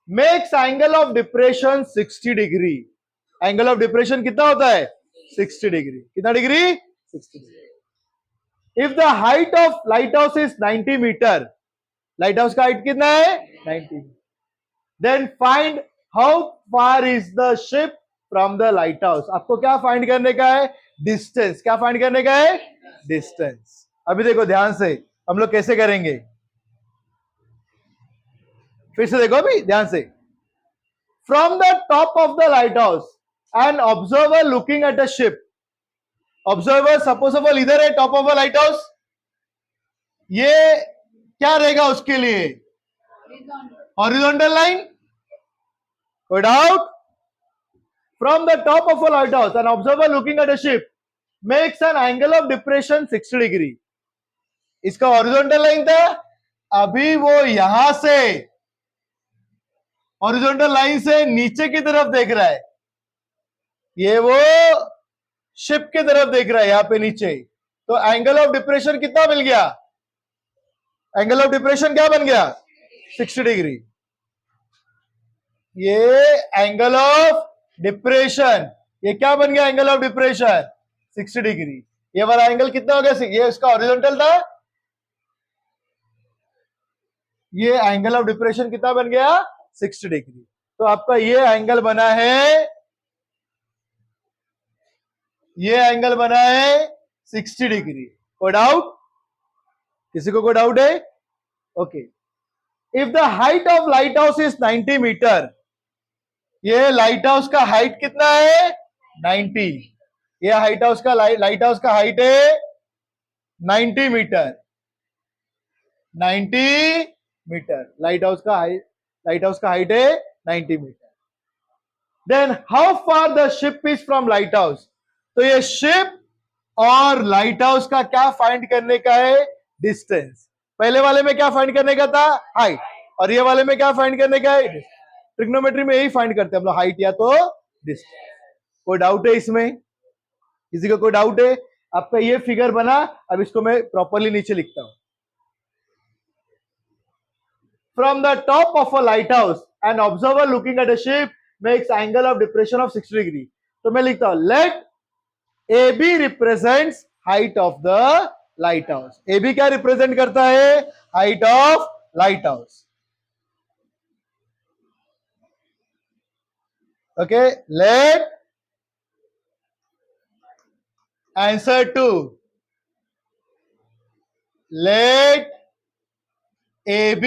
Makes angle of depression 60 degree. Angle of depression कितना होता है? 60 डिग्री। कितना degree? 60 degree. If the height of light house is 90 metre, light house का हाइट कितना है? 90। Then find how far is the ship from the light house. आपको क्या फाइंड करने का है? डिस्टेंस। क्या फाइंड करने का है? डिस्टेंस। अभी देखो ध्यान से हम लोग कैसे करेंगे, फिर से देखो अभी ध्यान से। From the top of the light house, an observer looking at a ship. Observer supposable इधर है, top of a light house. ये क्या रहेगा उसके लिए? Horizontal line. कोई doubt? From the top of a light house, an observer looking at a ship makes an angle of depression 60 degree. इसका हॉरिजॉन्टल लाइन था, अभी वो यहां से हॉरिजॉन्टल लाइन से नीचे की तरफ देख रहा है। ये वो शिप की तरफ देख रहा है, यहां पे नीचे। तो एंगल ऑफ डिप्रेशन कितना मिल गया? एंगल ऑफ डिप्रेशन क्या बन गया? 60 डिग्री। ये एंगल ऑफ डिप्रेशन, ये क्या बन गया? Angle of depression 60 degree. ये वाला एंगल कितना हो गया? ये इसका हॉरिजॉन्टल था, ये एंगल ऑफ डिप्रेशन कितना बन गया? 60 डिग्री। तो आपका ये एंगल बना है, ये एंगल बना है 60 डिग्री। कोई डाउट? किसी को कोई डाउट है? Okay. If the height of light house is 90 metre, ये लाइट हाउस का हाइट कितना है? 90। ये हाइट हाउस का लाइट हाउस का हाइट है 90 मीटर। 90 मीटर लाइट हाउस का हाइट है 90 metre. Then how far the ship is from lighthouse. तो ये शिप और लाइट हाउस का क्या फाइंड करने का है? डिस्टेंस। पहले वाले में क्या फाइंड करने का था? हाइट। और ये वाले में क्या फाइंड करने का है? ट्रिग्नोमेट्री में यही फाइंड करते हैं हम लोग, हाइट या तो डिस्टेंस। कोई डाउट है इसमें? किसी को कोई डाउट है? आपका ये फिगर बना, अब इसको मैं प्रॉपरली नीचे लिखता हूं। From the top of a light house, an observer looking at a ship makes angle of depression of 60 degree. तो मैं लिखता हूं, let AB represents height of the lighthouse। AB क्या रिप्रेजेंट करता है? Height of light house. Okay, let answer to, let AB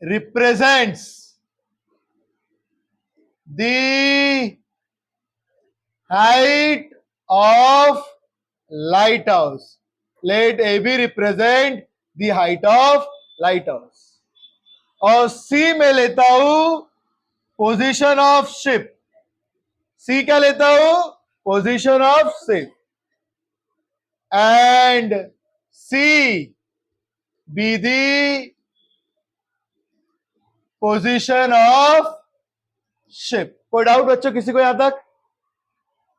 represents the height of lighthouse। Let AB represent the height of light house. और सी में लेता हूं पोजीशन ऑफ शिप। सी क्या लेता हूं? Position of ship. And C be the position of ship. कोई डाउट बच्चों किसी को? यहां तक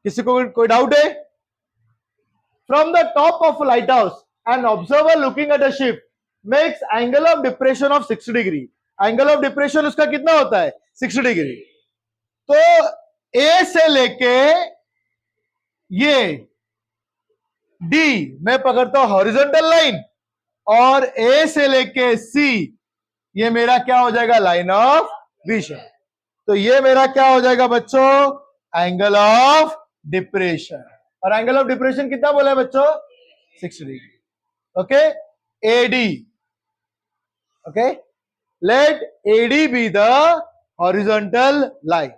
किसी को कोई डाउट है? From the top of light house an observer looking at a ship makes angle of depression of 60 degree. Angle of depression उसका कितना होता है? 60 डिग्री। तो ए से लेके ये डी मैं पकड़ता हूं हॉरिजॉन्टल लाइन, और ए से लेके सी ये मेरा क्या हो जाएगा? Line of vision. तो ये मेरा क्या हो जाएगा बच्चों? Angle of depression. और एंगल ऑफ डिप्रेशन कितना बोला है बच्चों? 60 degree. Okay, AD. Okay, let AD be the horizontal line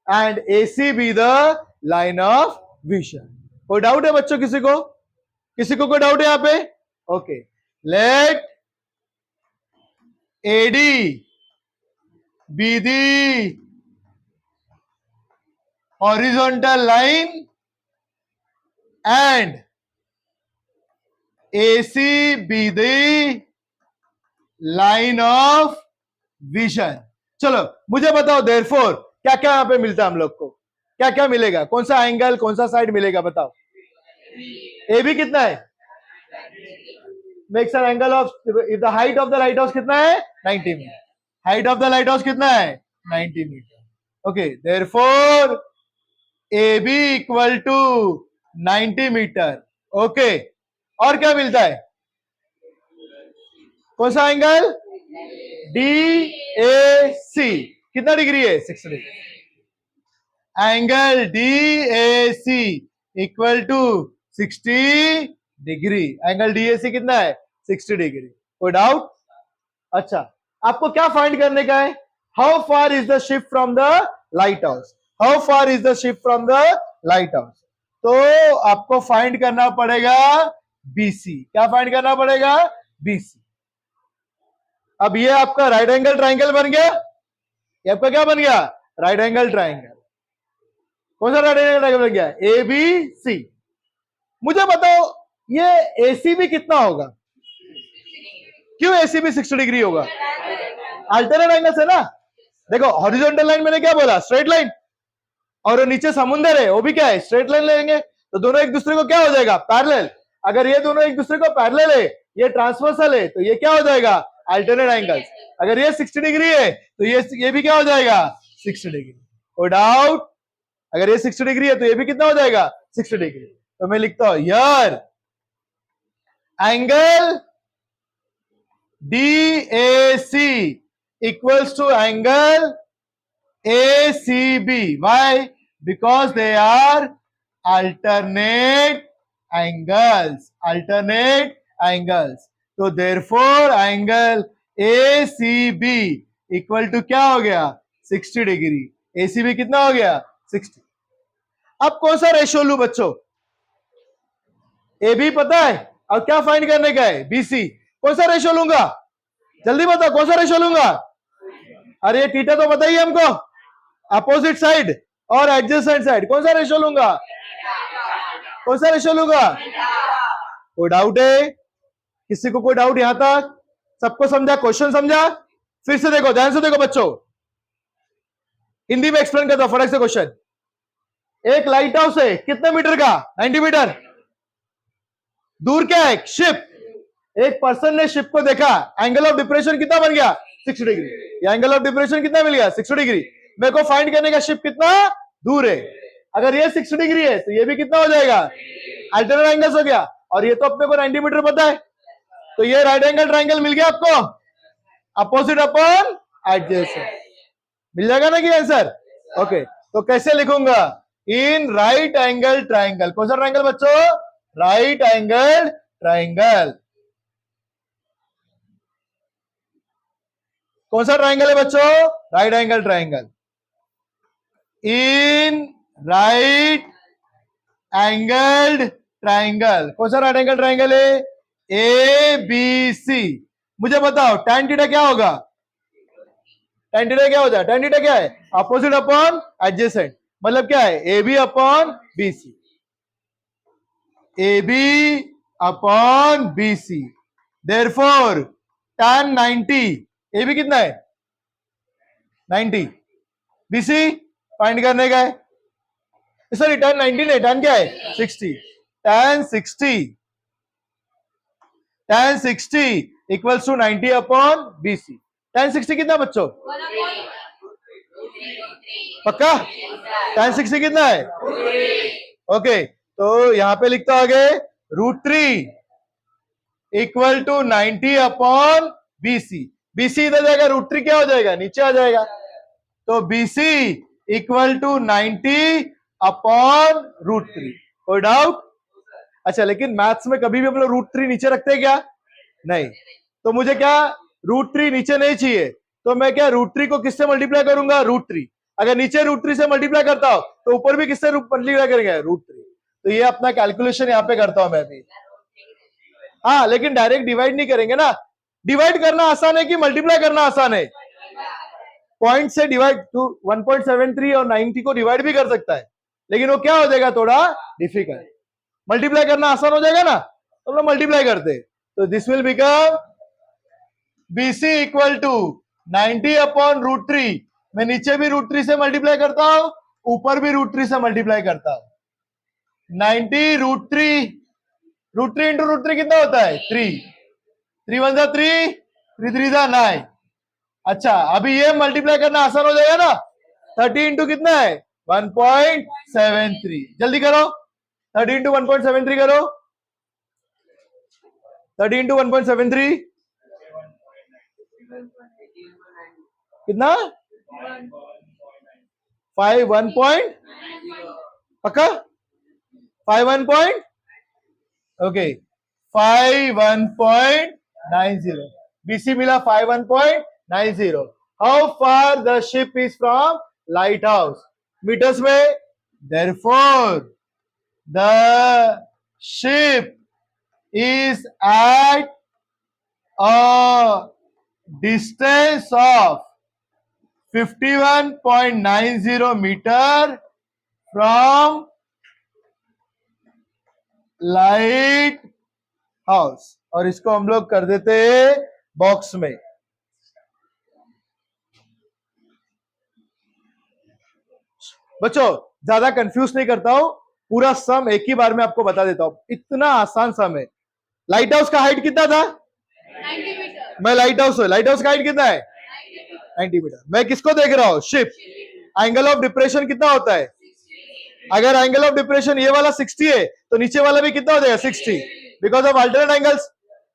and AC be the line of vision. कोई डाउट है बच्चों किसी को? किसी को कोई डाउट है यहां पे? Okay, let AD be the horizontal line and AC be the line of vision. चलो मुझे बताओ देयरफॉर क्या क्या यहां पे मिलता है हम लोग को? क्या क्या मिलेगा? कौन सा एंगल, कौन सा साइड मिलेगा? बताओ। ए बी कितना है? Makes an angle of, if the height of the light house कितना है? 90 metre. Height of the light house कितना है? 90 metre. Okay, therefore A B equal to 90 metre. Okay, और क्या मिलता है? कौन सा एंगल? डी ए सी कितना डिग्री है? 60 degree. Angle D A C equal to 60 degree. Angle D A C कितना है? 60 डिग्री। कोई डाउट? अच्छा, आपको क्या फाइंड करने का है? How far is the ship from the light house? How far is the ship from the light house? तो आपको फाइंड करना पड़ेगा बीसी। क्या फाइंड करना पड़ेगा? बीसी। अब ये आपका राइट एंगल ट्राइंगल बन गया। ये आपका क्या बन गया? Right angle triangle. कौन सा राइट एंगल ट्राइंगल बन गया? A B C. मुझे बताओ ये एसी भी कितना होगा? क्यों एसी भी 60 डिग्री होगा? अल्टरनेट एंगल से ना। देखो हॉरिजॉन्टल लाइन मैंने क्या बोला? Straight line. और नीचे समुद्र है, वो भी क्या है? स्ट्रेट लाइन लेंगे तो दोनों एक दूसरे को क्या हो जाएगा? पैरेलल। अगर ये दोनों एक दूसरे को पैरेलल है, ये ट्रांसवर्सल है, तो ये क्या हो जाएगा? Alternate angles. अगर ये 60 डिग्री है तो ये भी क्या हो जाएगा? 60 डिग्री। कोई डाउट? अगर ये 60 डिग्री है तो ये भी कितना हो जाएगा? 60 डिग्री। तो मैं लिखता हूं here angle D A C equals to angle A C B. Why? Because they are alternate angles. Alternate angles. तो therefore angle A C B equal to क्या हो गया? 60 डिग्री। ए सी बी कितना हो गया? 60। अब कौन सा रेशियो लू बच्चों? ए बी पता है, और क्या फाइंड करने का है? बीसी। कौन सा रेशियो लूंगा? जल्दी बताओ कौन सा रेशियो लूंगा? अरे थीटा तो बताइए हमको। अपोजिट साइड और एडजेसेंट साइड, कौन सा रेशियो लूंगा? कौन सा रेशियो लूंगा? कोई डाउट है? किसी को कोई डाउट यहां तक? सबको समझा? क्वेश्चन समझा? फिर से देखो, ध्यान से देखो बच्चों, हिंदी में एक्सप्लेन करता हूं फटाक से क्वेश्चन। एक लाइट हाउस है, कितने मीटर का? 90 मीटर। दूर क्या है? शिप। एक पर्सन ने शिप को देखा, एंगल ऑफ डिप्रेशन कितना बन गया? 60 डिग्री। या एंगल ऑफ डिप्रेशन कितना मिल गया? 60 डिग्री। मेरे को फाइंड करने का शिप कितना दूर है। अगर ये 60 डिग्री है तो ये भी कितना हो जाएगा? अल्टरनेट एंगल्स हो गया। और ये तो अपने को 90 मीटर पता है, तो ये राइट एंगल ट्राइंगल मिल गया आपको। अपोजिट अपॉन एडजेसेंट मिल जाएगा ना कि आंसर? ओके, तो कैसे लिखूंगा? In right angle triangle. कौन सा ट्राइंगल बच्चों? Right angle triangle. कौन सा ट्राइंगल है बच्चों? Right angle triangle. In right angled triangle. कौन सा राइट एंगल ट्राइंगल है? A B C. मुझे बताओ tan थीटा क्या होगा? tan थीटा क्या होता है? tan थीटा क्या है? Opposite upon adjacent. मतलब क्या है? A B upon B C, A B upon B C. Therefore tan 90, A B कितना है? 90, बी सी फाइंड करने का है। सॉरी tan 90 नहीं, tan क्या है? 60। tan 60 equals to 90 upon B C. tan 60 कितना बच्चों? पक्का? tan 60 कितना है? ओके, तो यहां पे लिखता आगे √3 equal to 90 upon BC. BC इधर जाएगा, √3 क्या हो जाएगा? नीचे आ जाएगा। तो बीसी इक्वल टू 90 अपॉन √3। कोई डाउट? अच्छा, लेकिन मैथ्स में कभी भी हम लोग √3 नीचे रखते हैं क्या? नहीं। तो मुझे क्या √3 नीचे नहीं चाहिए, तो मैं क्या √3 को किससे मल्टीप्लाई करूंगा? √3। अगर नीचे √3 से मल्टीप्लाई करता हूं तो ऊपर भी किससे मल्टीप्लाई करेंगे? √3। तो ये अपना कैलकुलेशन यहाँ पे करता हूं मैं भी। हाँ, लेकिन डायरेक्ट डिवाइड नहीं करेंगे ना। डिवाइड करना आसान है कि मल्टीप्लाई करना आसान है? पॉइंट से डिवाइड टू 1.73 और 90 को डिवाइड भी कर सकता है, लेकिन वो क्या हो जाएगा? थोड़ा डिफिकल्ट। मल्टीप्लाई करना आसान हो जाएगा ना, तो हम लोग मल्टीप्लाई करते। तो this will become BC equal to 90 upon √3। मैं नीचे भी √3 से मल्टीप्लाई करता हूं, ऊपर भी √3 से मल्टीप्लाई करता हूं। 90 √3, √3 इंटू √3 कितना होता है? 3। 3 1 3, 3 3 9। अच्छा, अभी ये मल्टीप्लाई करना आसान हो जाएगा ना। 30 इंटू कितना है? 1.73। जल्दी करो, 30 इंटू 1.73 करो। 30 इंटू 1.73 कितना? 51 पक्का? 51 ओके, 51.90। बीसी मिला 51.90। How far the ship is from lighthouse? Meters में। Therefore the ship is at a distance of 51.90 meter from lighthouse. और इसको हम लोग कर देते बॉक्स में। बच्चों ज्यादा कंफ्यूज नहीं करता हूं, पूरा सम एक ही बार में आपको बता देता हूं। इतना आसान सम है। लाइट हाउस का हाइट कितना था? 90 मीटर। मैं लाइट हाउस का हाइट कितना है? 90 मीटर। मैं किसको देख रहा हूं? शिप। एंगल ऑफ डिप्रेशन कितना होता है? अगर एंगल ऑफ डिप्रेशन ये वाला 60 है तो नीचे वाला भी कितना हो जाएगा? 60, बिकॉज ऑफ अल्टरनेट एंगल्स।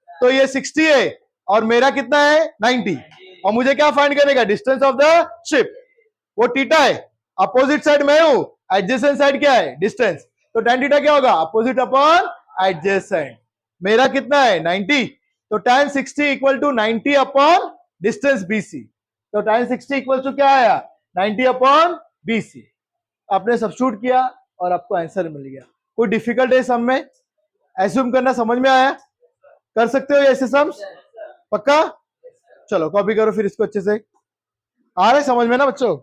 तो ये 60 है और मेरा कितना है? 90। और मुझे क्या फाइंड करने का? Distance of the ship. वो थीटा है, अपोजिट साइड में हूं, एडजेसेंट साइड क्या है? डिस्टेंस। तो tan थीटा क्या होगा? Opposite upon adjacent. मेरा कितना है? 90। तो tan 60 equal to 90 upon distance BC। तो tan 60 इक्वल टू क्या आया? 90 अपॉन BC। आपने सब्स्टिट्यूट किया और आपको आंसर मिल गया। कोई डिफिकल्ट है सम में? एज्यूम करना समझ में आया? कर सकते हो ऐसे सम्स? पक्का? चलो कॉपी करो फिर इसको अच्छे से। आ रहे समझ में ना बच्चों?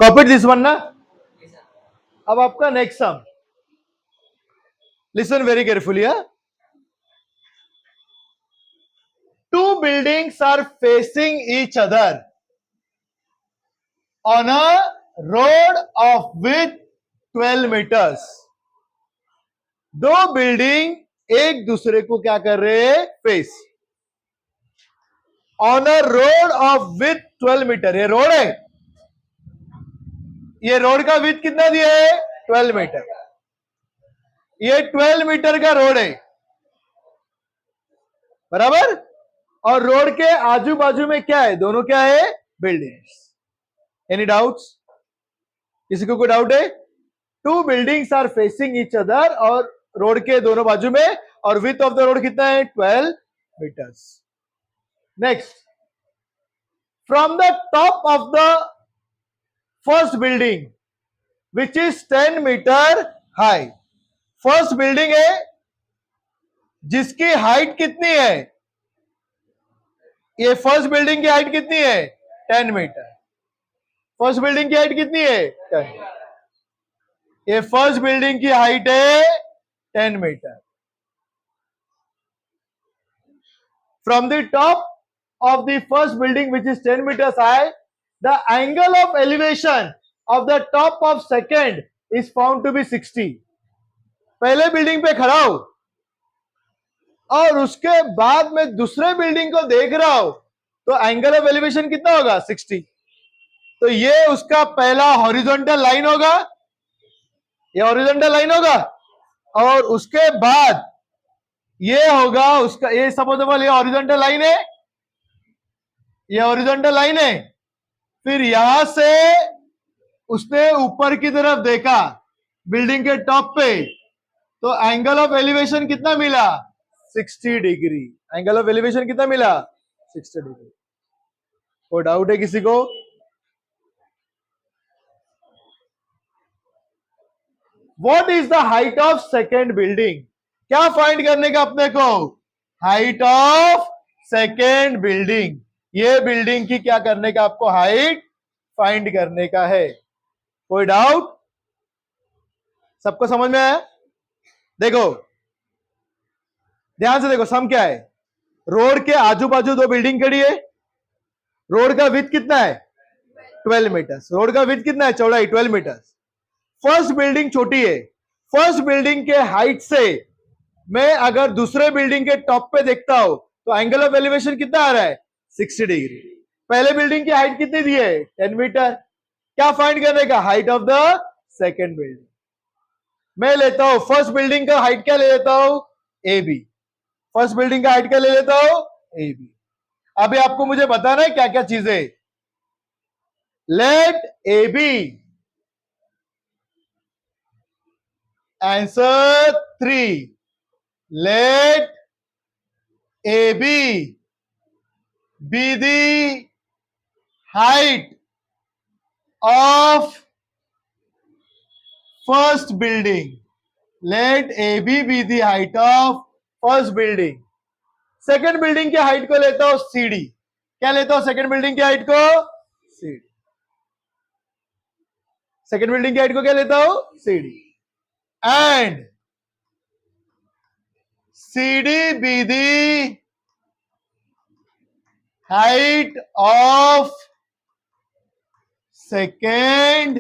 कॉपी दिस वन ना। अब आपका next sum, listen very carefully. Two buildings are facing each other on a road of width 12 meters. दो बिल्डिंग एक दूसरे को क्या कर रहे हैं? Face. On a road of with 12 metre. ये रोड है, ये रोड का विथ कितना दिया है? 12 मीटर। ये 12 मीटर का रोड है, बराबर। और रोड के आजू बाजू में क्या है? दोनों क्या है? बिल्डिंग्स। Any doubts? किसी को कोई डाउट है? Two buildings are facing each other और रोड के दोनों बाजू में, और विथ ऑफ द रोड कितना है? 12 metres. Next, from the top of the first building which is 10 metre high. First building है जिसकी हाइट कितनी है, ये फर्स्ट बिल्डिंग की हाइट कितनी है 10 मीटर। फर्स्ट बिल्डिंग की हाइट कितनी है 10। ये फर्स्ट बिल्डिंग की हाइट है 10 मीटर। फ्रॉम द टॉप of the first building which is 10 meters high, the angle of elevation of the top of second is found to be 60। पहले बिल्डिंग पे खड़ा हूं और उसके बाद में दूसरे बिल्डिंग को देख रहा हूं तो एंगल ऑफ एलिवेशन कितना होगा 60। तो ये उसका पहला हॉरिजॉन्टल लाइन होगा, ये हॉरिजॉन्टल लाइन होगा और उसके बाद ये होगा उसका, ये सपोजेबल ये हॉरिजॉन्टल लाइन है, ये हॉरिजॉन्टल लाइन है। फिर यहां से उसने ऊपर की तरफ देखा बिल्डिंग के टॉप पे, तो एंगल ऑफ एलिवेशन कितना मिला 60 डिग्री। एंगल ऑफ एलिवेशन कितना मिला 60 डिग्री। कोई डाउट है किसी को? What is the height of second building? क्या फाइंड करने का अपने को? Height of second building. ये बिल्डिंग की क्या करने का आपको? हाइट फाइंड करने का है। कोई डाउट? सबको समझ में आया? देखो ध्यान से देखो, सम क्या है? रोड के आजू बाजू दो बिल्डिंग खड़ी है। रोड का विड्थ कितना है 12 मीटर्स। रोड का विड्थ कितना है? चौड़ाई 12 मीटर्स। फर्स्ट बिल्डिंग छोटी है। फर्स्ट बिल्डिंग के हाइट से मैं अगर दूसरे बिल्डिंग के टॉप पे देखता हूं तो एंगल ऑफ एलिवेशन कितना आ रहा है 60 डिग्री। पहले बिल्डिंग की हाइट कितनी दी है 10 मीटर। क्या फाइंड करने का? Height of the second building. मैं लेता हूं फर्स्ट बिल्डिंग का हाइट, क्या ले लेता हूं ए बी। फर्स्ट बिल्डिंग का हाइट क्या ले लेता हूं ए बी। अभी आपको मुझे बताना है क्या क्या चीजें। Let A B answer 3। Let A B be the height of first building. Let AB be the height of first building. Second building की हाइट को लेता हूं CD। क्या लेता हूं सेकेंड बिल्डिंग की हाइट को? CD। सेकेंड बिल्डिंग की हाइट को क्या लेता हूं? CD। And CD be the height of second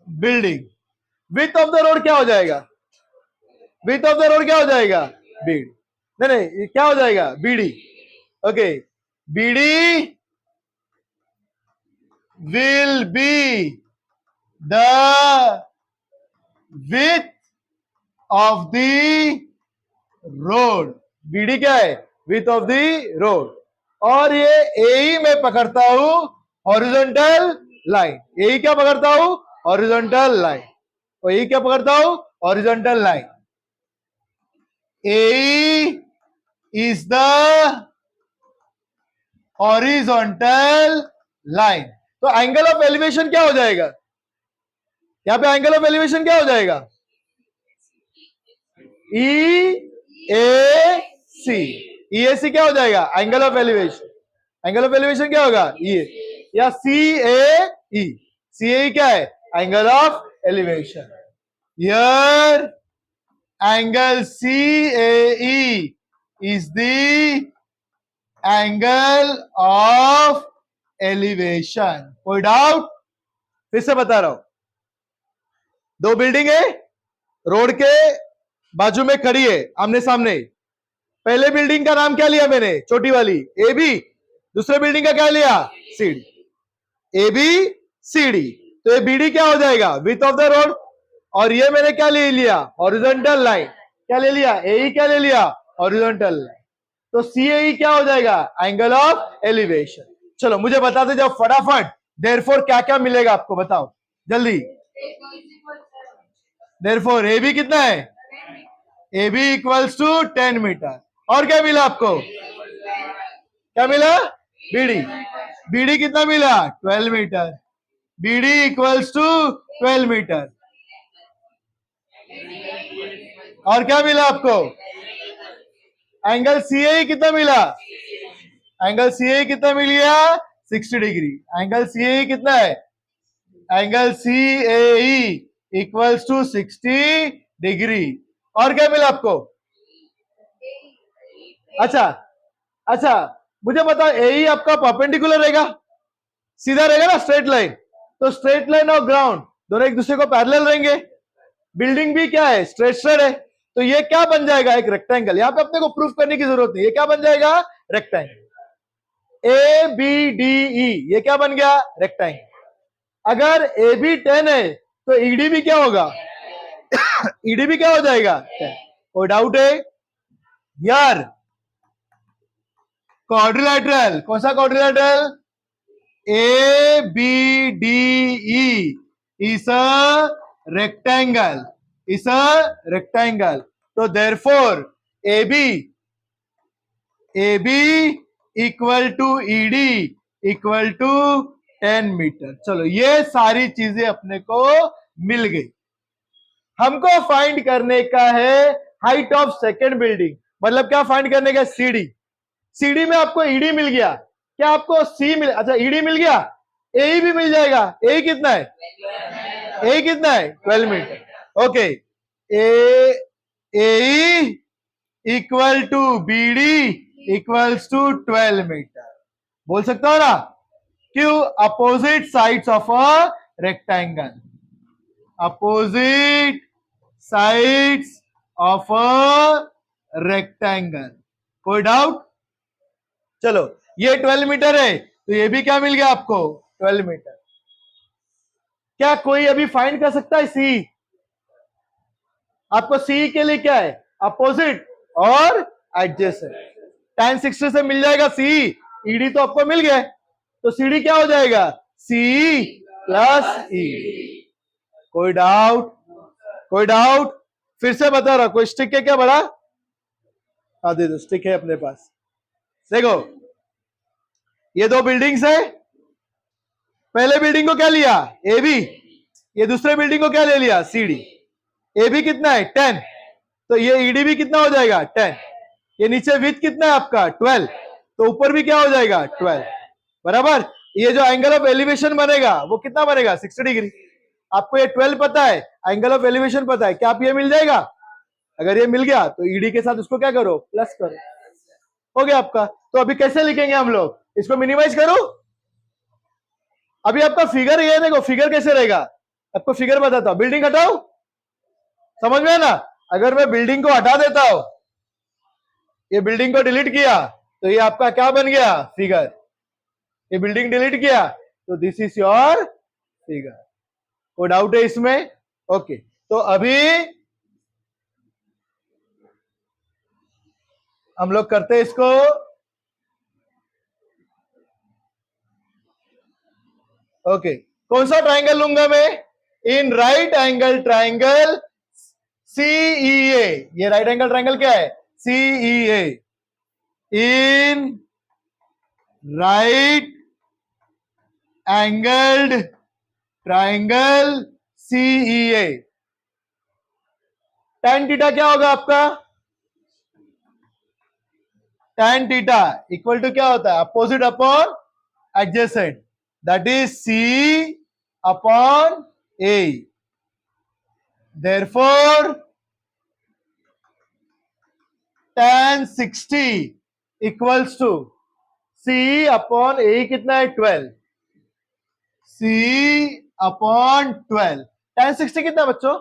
building। width of the road क्या हो जाएगा? width of the road क्या हो जाएगा? BD। नहीं क्या हो जाएगा? BD। Okay, BD will be the width of the road। BD क्या है? width of the road। और ये ए मैं पकड़ता हूं हॉरिजॉन्टल लाइन। ए क्या पकड़ता हूं? Horizontal line. और ए क्या पकड़ता हूं? Horizontal line. A is the horizontal line. तो एंगल ऑफ एलिवेशन क्या हो जाएगा? यहां पे एंगल ऑफ एलिवेशन क्या हो जाएगा? ई ए सी। EAC क्या हो जाएगा? Angle of elevation. Angle of elevation क्या होगा? ये या CAE। CAE क्या है? Angle of elevation. Here angle CAE is the angle of elevation. कोई डाउट? फिर से बता रहा हूं, दो बिल्डिंग है, रोड के बाजू में खड़ी है आमने सामने। पहले बिल्डिंग का नाम क्या लिया मैंने? छोटी वाली ए बी। दूसरे बिल्डिंग का क्या लिया? CD. A B C D. तो ये बीडी क्या हो जाएगा? Width of the road. और ये मैंने क्या ले लिया? Horizontal line. क्या ले लिया? ए क्या ले लिया? Horizontal line. तो CAE क्या हो जाएगा? Angle of elevation. चलो मुझे बताते जाओ फटाफट, देयरफॉर क्या क्या मिलेगा आपको, बताओ जल्दी। देयरफॉर ए बी कितना है? A B equals to 10 metre. और क्या मिला आपको? क्या मिला? बीडी। बीडी कितना मिला? 12 metre. BD equals to 12 metre. और क्या मिला आपको? एंगल सी ए कितना मिला? एंगल सी ए कितना मिल गया? 60 डिग्री। एंगल सी ए कितना है? Angle C A equals to 60 degree. और क्या मिला आपको? अच्छा अच्छा, मुझे बताओ ए आपका परपेंडिकुलर रहेगा, सीधा रहेगा ना, स्ट्रेट लाइन। तो स्ट्रेट लाइन और ग्राउंड दोनों एक दूसरे को पैरेलल रहेंगे। बिल्डिंग भी क्या है? स्ट्रेट स्ट्रेट है। तो ये क्या बन जाएगा? एक रेक्टेंगल। यहां पे अपने को प्रूफ करने की जरूरत नहीं, ये क्या बन जाएगा? Rectangle. A B D E, ये क्या बन गया? रेक्टेंगल। अगर ए बी 10 है तो ईडी भी क्या होगा? ईडी भी क्या हो जाएगा? 10। कोई डाउट है यार? क्वाड्रिलैटरल, कौन सा quadrilateral? A B D E is a rectangle, is a rectangle. तो therefore A B equal to E D equal to 10 meter. चलो ये सारी चीजें अपने को मिल गई। हमको फाइंड करने का है हाइट ऑफ सेकेंड बिल्डिंग, मतलब क्या फाइंड करने का? सीडी। सीडी में आपको ईडी मिल गया, क्या आपको सी मिल? अच्छा ईडी मिल गया, ए भी मिल जाएगा। ए कितना है? ए कितना है? 12 metre. Okay, A equal to B D equals to 12 metre. बोल सकता हो ना? क्यों? Opposite sides of a rectangle, opposite sides of a rectangle. कोई डाउट? चलो ये 12 मीटर है तो ये भी क्या मिल गया आपको? 12 मीटर। क्या कोई अभी फाइंड कर सकता है सी? आपको सी के लिए क्या है? अपोजिट और एडजेसेंट। tan 60 से मिल जाएगा सी, ईडी तो आपको मिल गया, तो सीडी क्या हो जाएगा? C plus ED. कोई डाउट? कोई डाउट? फिर से बता रहा, कोई स्टिक है क्या बड़ा? हाँ दे दो, स्टिक है अपने पास। देखो ये दो बिल्डिंग्स है, पहले बिल्डिंग को क्या लिया? A B. ये दूसरे बिल्डिंग को क्या ले लिया? C D. ए बी कितना है? 10। तो ये ईडी भी कितना हो जाएगा? 10। ये नीचे विथ कितना है आपका? 12। तो ऊपर भी क्या हो जाएगा? 12 बराबर। ये जो एंगल ऑफ एलिवेशन बनेगा वो कितना बनेगा? 60 डिग्री। आपको ये 12 पता है, एंगल ऑफ एलिवेशन पता है, क्या आप ये मिल जाएगा? अगर ये मिल गया तो ईडी के साथ उसको क्या करो? प्लस करो। हो गया आपका। तो अभी कैसे लिखेंगे हम लोग? इसको मिनिमाइज करो। अभी आपका फिगर ये देखो, फिगर कैसे रहेगा? आपको फिगर बताता हूं। बिल्डिंग हटाओ, समझ में है ना? अगर मैं बिल्डिंग को हटा देता हूं, ये बिल्डिंग को डिलीट किया तो ये आपका क्या बन गया? फिगर। ये बिल्डिंग डिलीट किया तो दिस इज योर फिगर। कोई डाउट है इसमें? ओके, तो अभी हम लोग करते हैं इसको। ओके, कौन सा ट्राइंगल लूंगा मैं? इन राइट एंगल ट्राइंगल सीईए। ये राइट एंगल ट्राइंगल क्या है? सीईए। इन right angled triangle CEA. tan theta क्या होगा आपका? tan थीटा इक्वल टू क्या होता है? Opposite upon adjacent, that is C upon A. Therefore, tan 60 equals to C upon A कितना है? 12। C upon 12। tan 60 कितना बच्चों?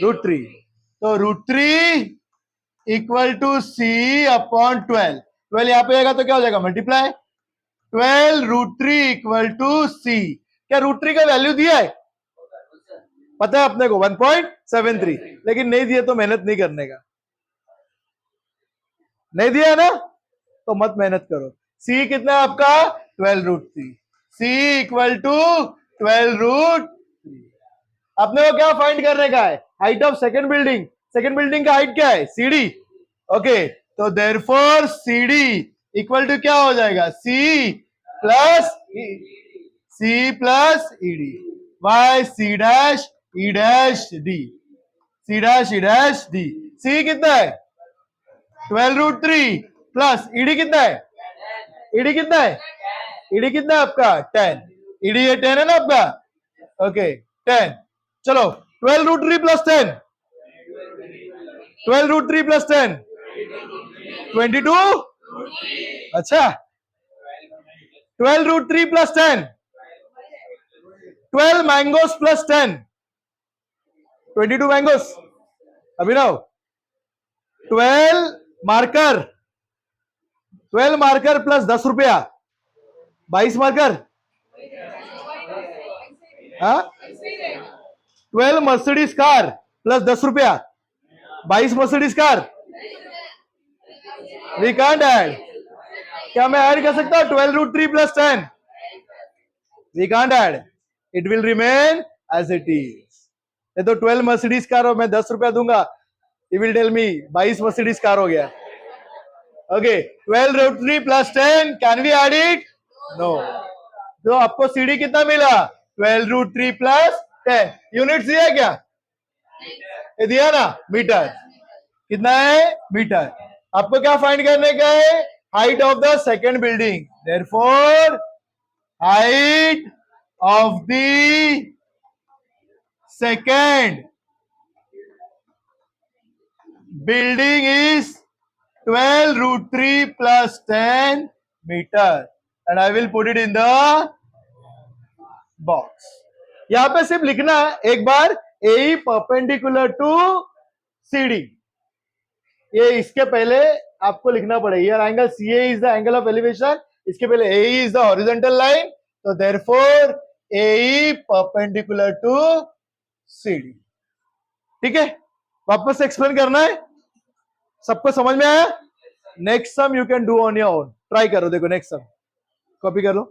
√3। तो √3 इक्वल टू C अपॉन 12। 12 यहां पे आएगा तो क्या हो जाएगा? मल्टीप्लाई। 12 √3 इक्वल टू सी। क्या √3 का वैल्यू दिया है? पता है अपने को 1.73, लेकिन नहीं दिया तो मेहनत नहीं करने का। नहीं दिया ना तो मत मेहनत करो। सी कितना है आपका? 12 √3। C equal to 12 √3। अपने को क्या फाइंड करने का है? Height of second building. Second building का हाइट क्या है? सीडी। ओके, तो देयरफॉर सीडी इक्वल टू क्या हो जाएगा? C plus E D. Why C dash E dash D. C dash E dash D. C कितना है 12√3 प्लस ईडी कितना है, ईडी कितना है, ईडी कितना है आपका 10, ईडी ये 10 है ना आपका, ओके 10। चलो 12√3 प्लस 10, 12√3 प्लस 10 22। अच्छा 12√3 प्लस 10, 12 मैंगोस प्लस 10, 22 मैंगोस। अभिनव 12 मार्कर, 12 मार्कर प्लस 10 रुपया, 22 मार्कर। हाँ 12 मर्सिडीज कार प्लस 10 रुपया, 22 Mercedes car. We can't add. क्या मैं ऐड कर सकता हूं 12√3 plus 10? We can't add, it will remain as it is. ये तो 12 मर्सिडीज कार और मैं 10 रुपया दूंगा, you will tell me 22 Mercedes car हो गया। Okay 12√3 plus 10, can we add it? No. तो आपको सीडी कितना मिला 12√3 प्लस 10। यूनिट दिया क्या, ये दिया ना, मीटर। कितना है मीटर। आपको क्या फाइंड करने का है, height of the second building. Therefore height of the second building is 12√3 plus 10 meter and I will put it in the box। यहां पे सिर्फ लिखना है एक बार ए परपेंडिकुलर टू सीडी, ये इसके पहले आपको लिखना पड़ेगा। Angle C A is the angle of elevation, इसके पहले A is the horizontal line, तो therefore A perpendicular to CD. ठीक है, वापस एक्सप्लेन करना है, सबको समझ में आया? Next sum you can do on your own, try करो। देखो नेक्स्ट सम कॉपी कर लो।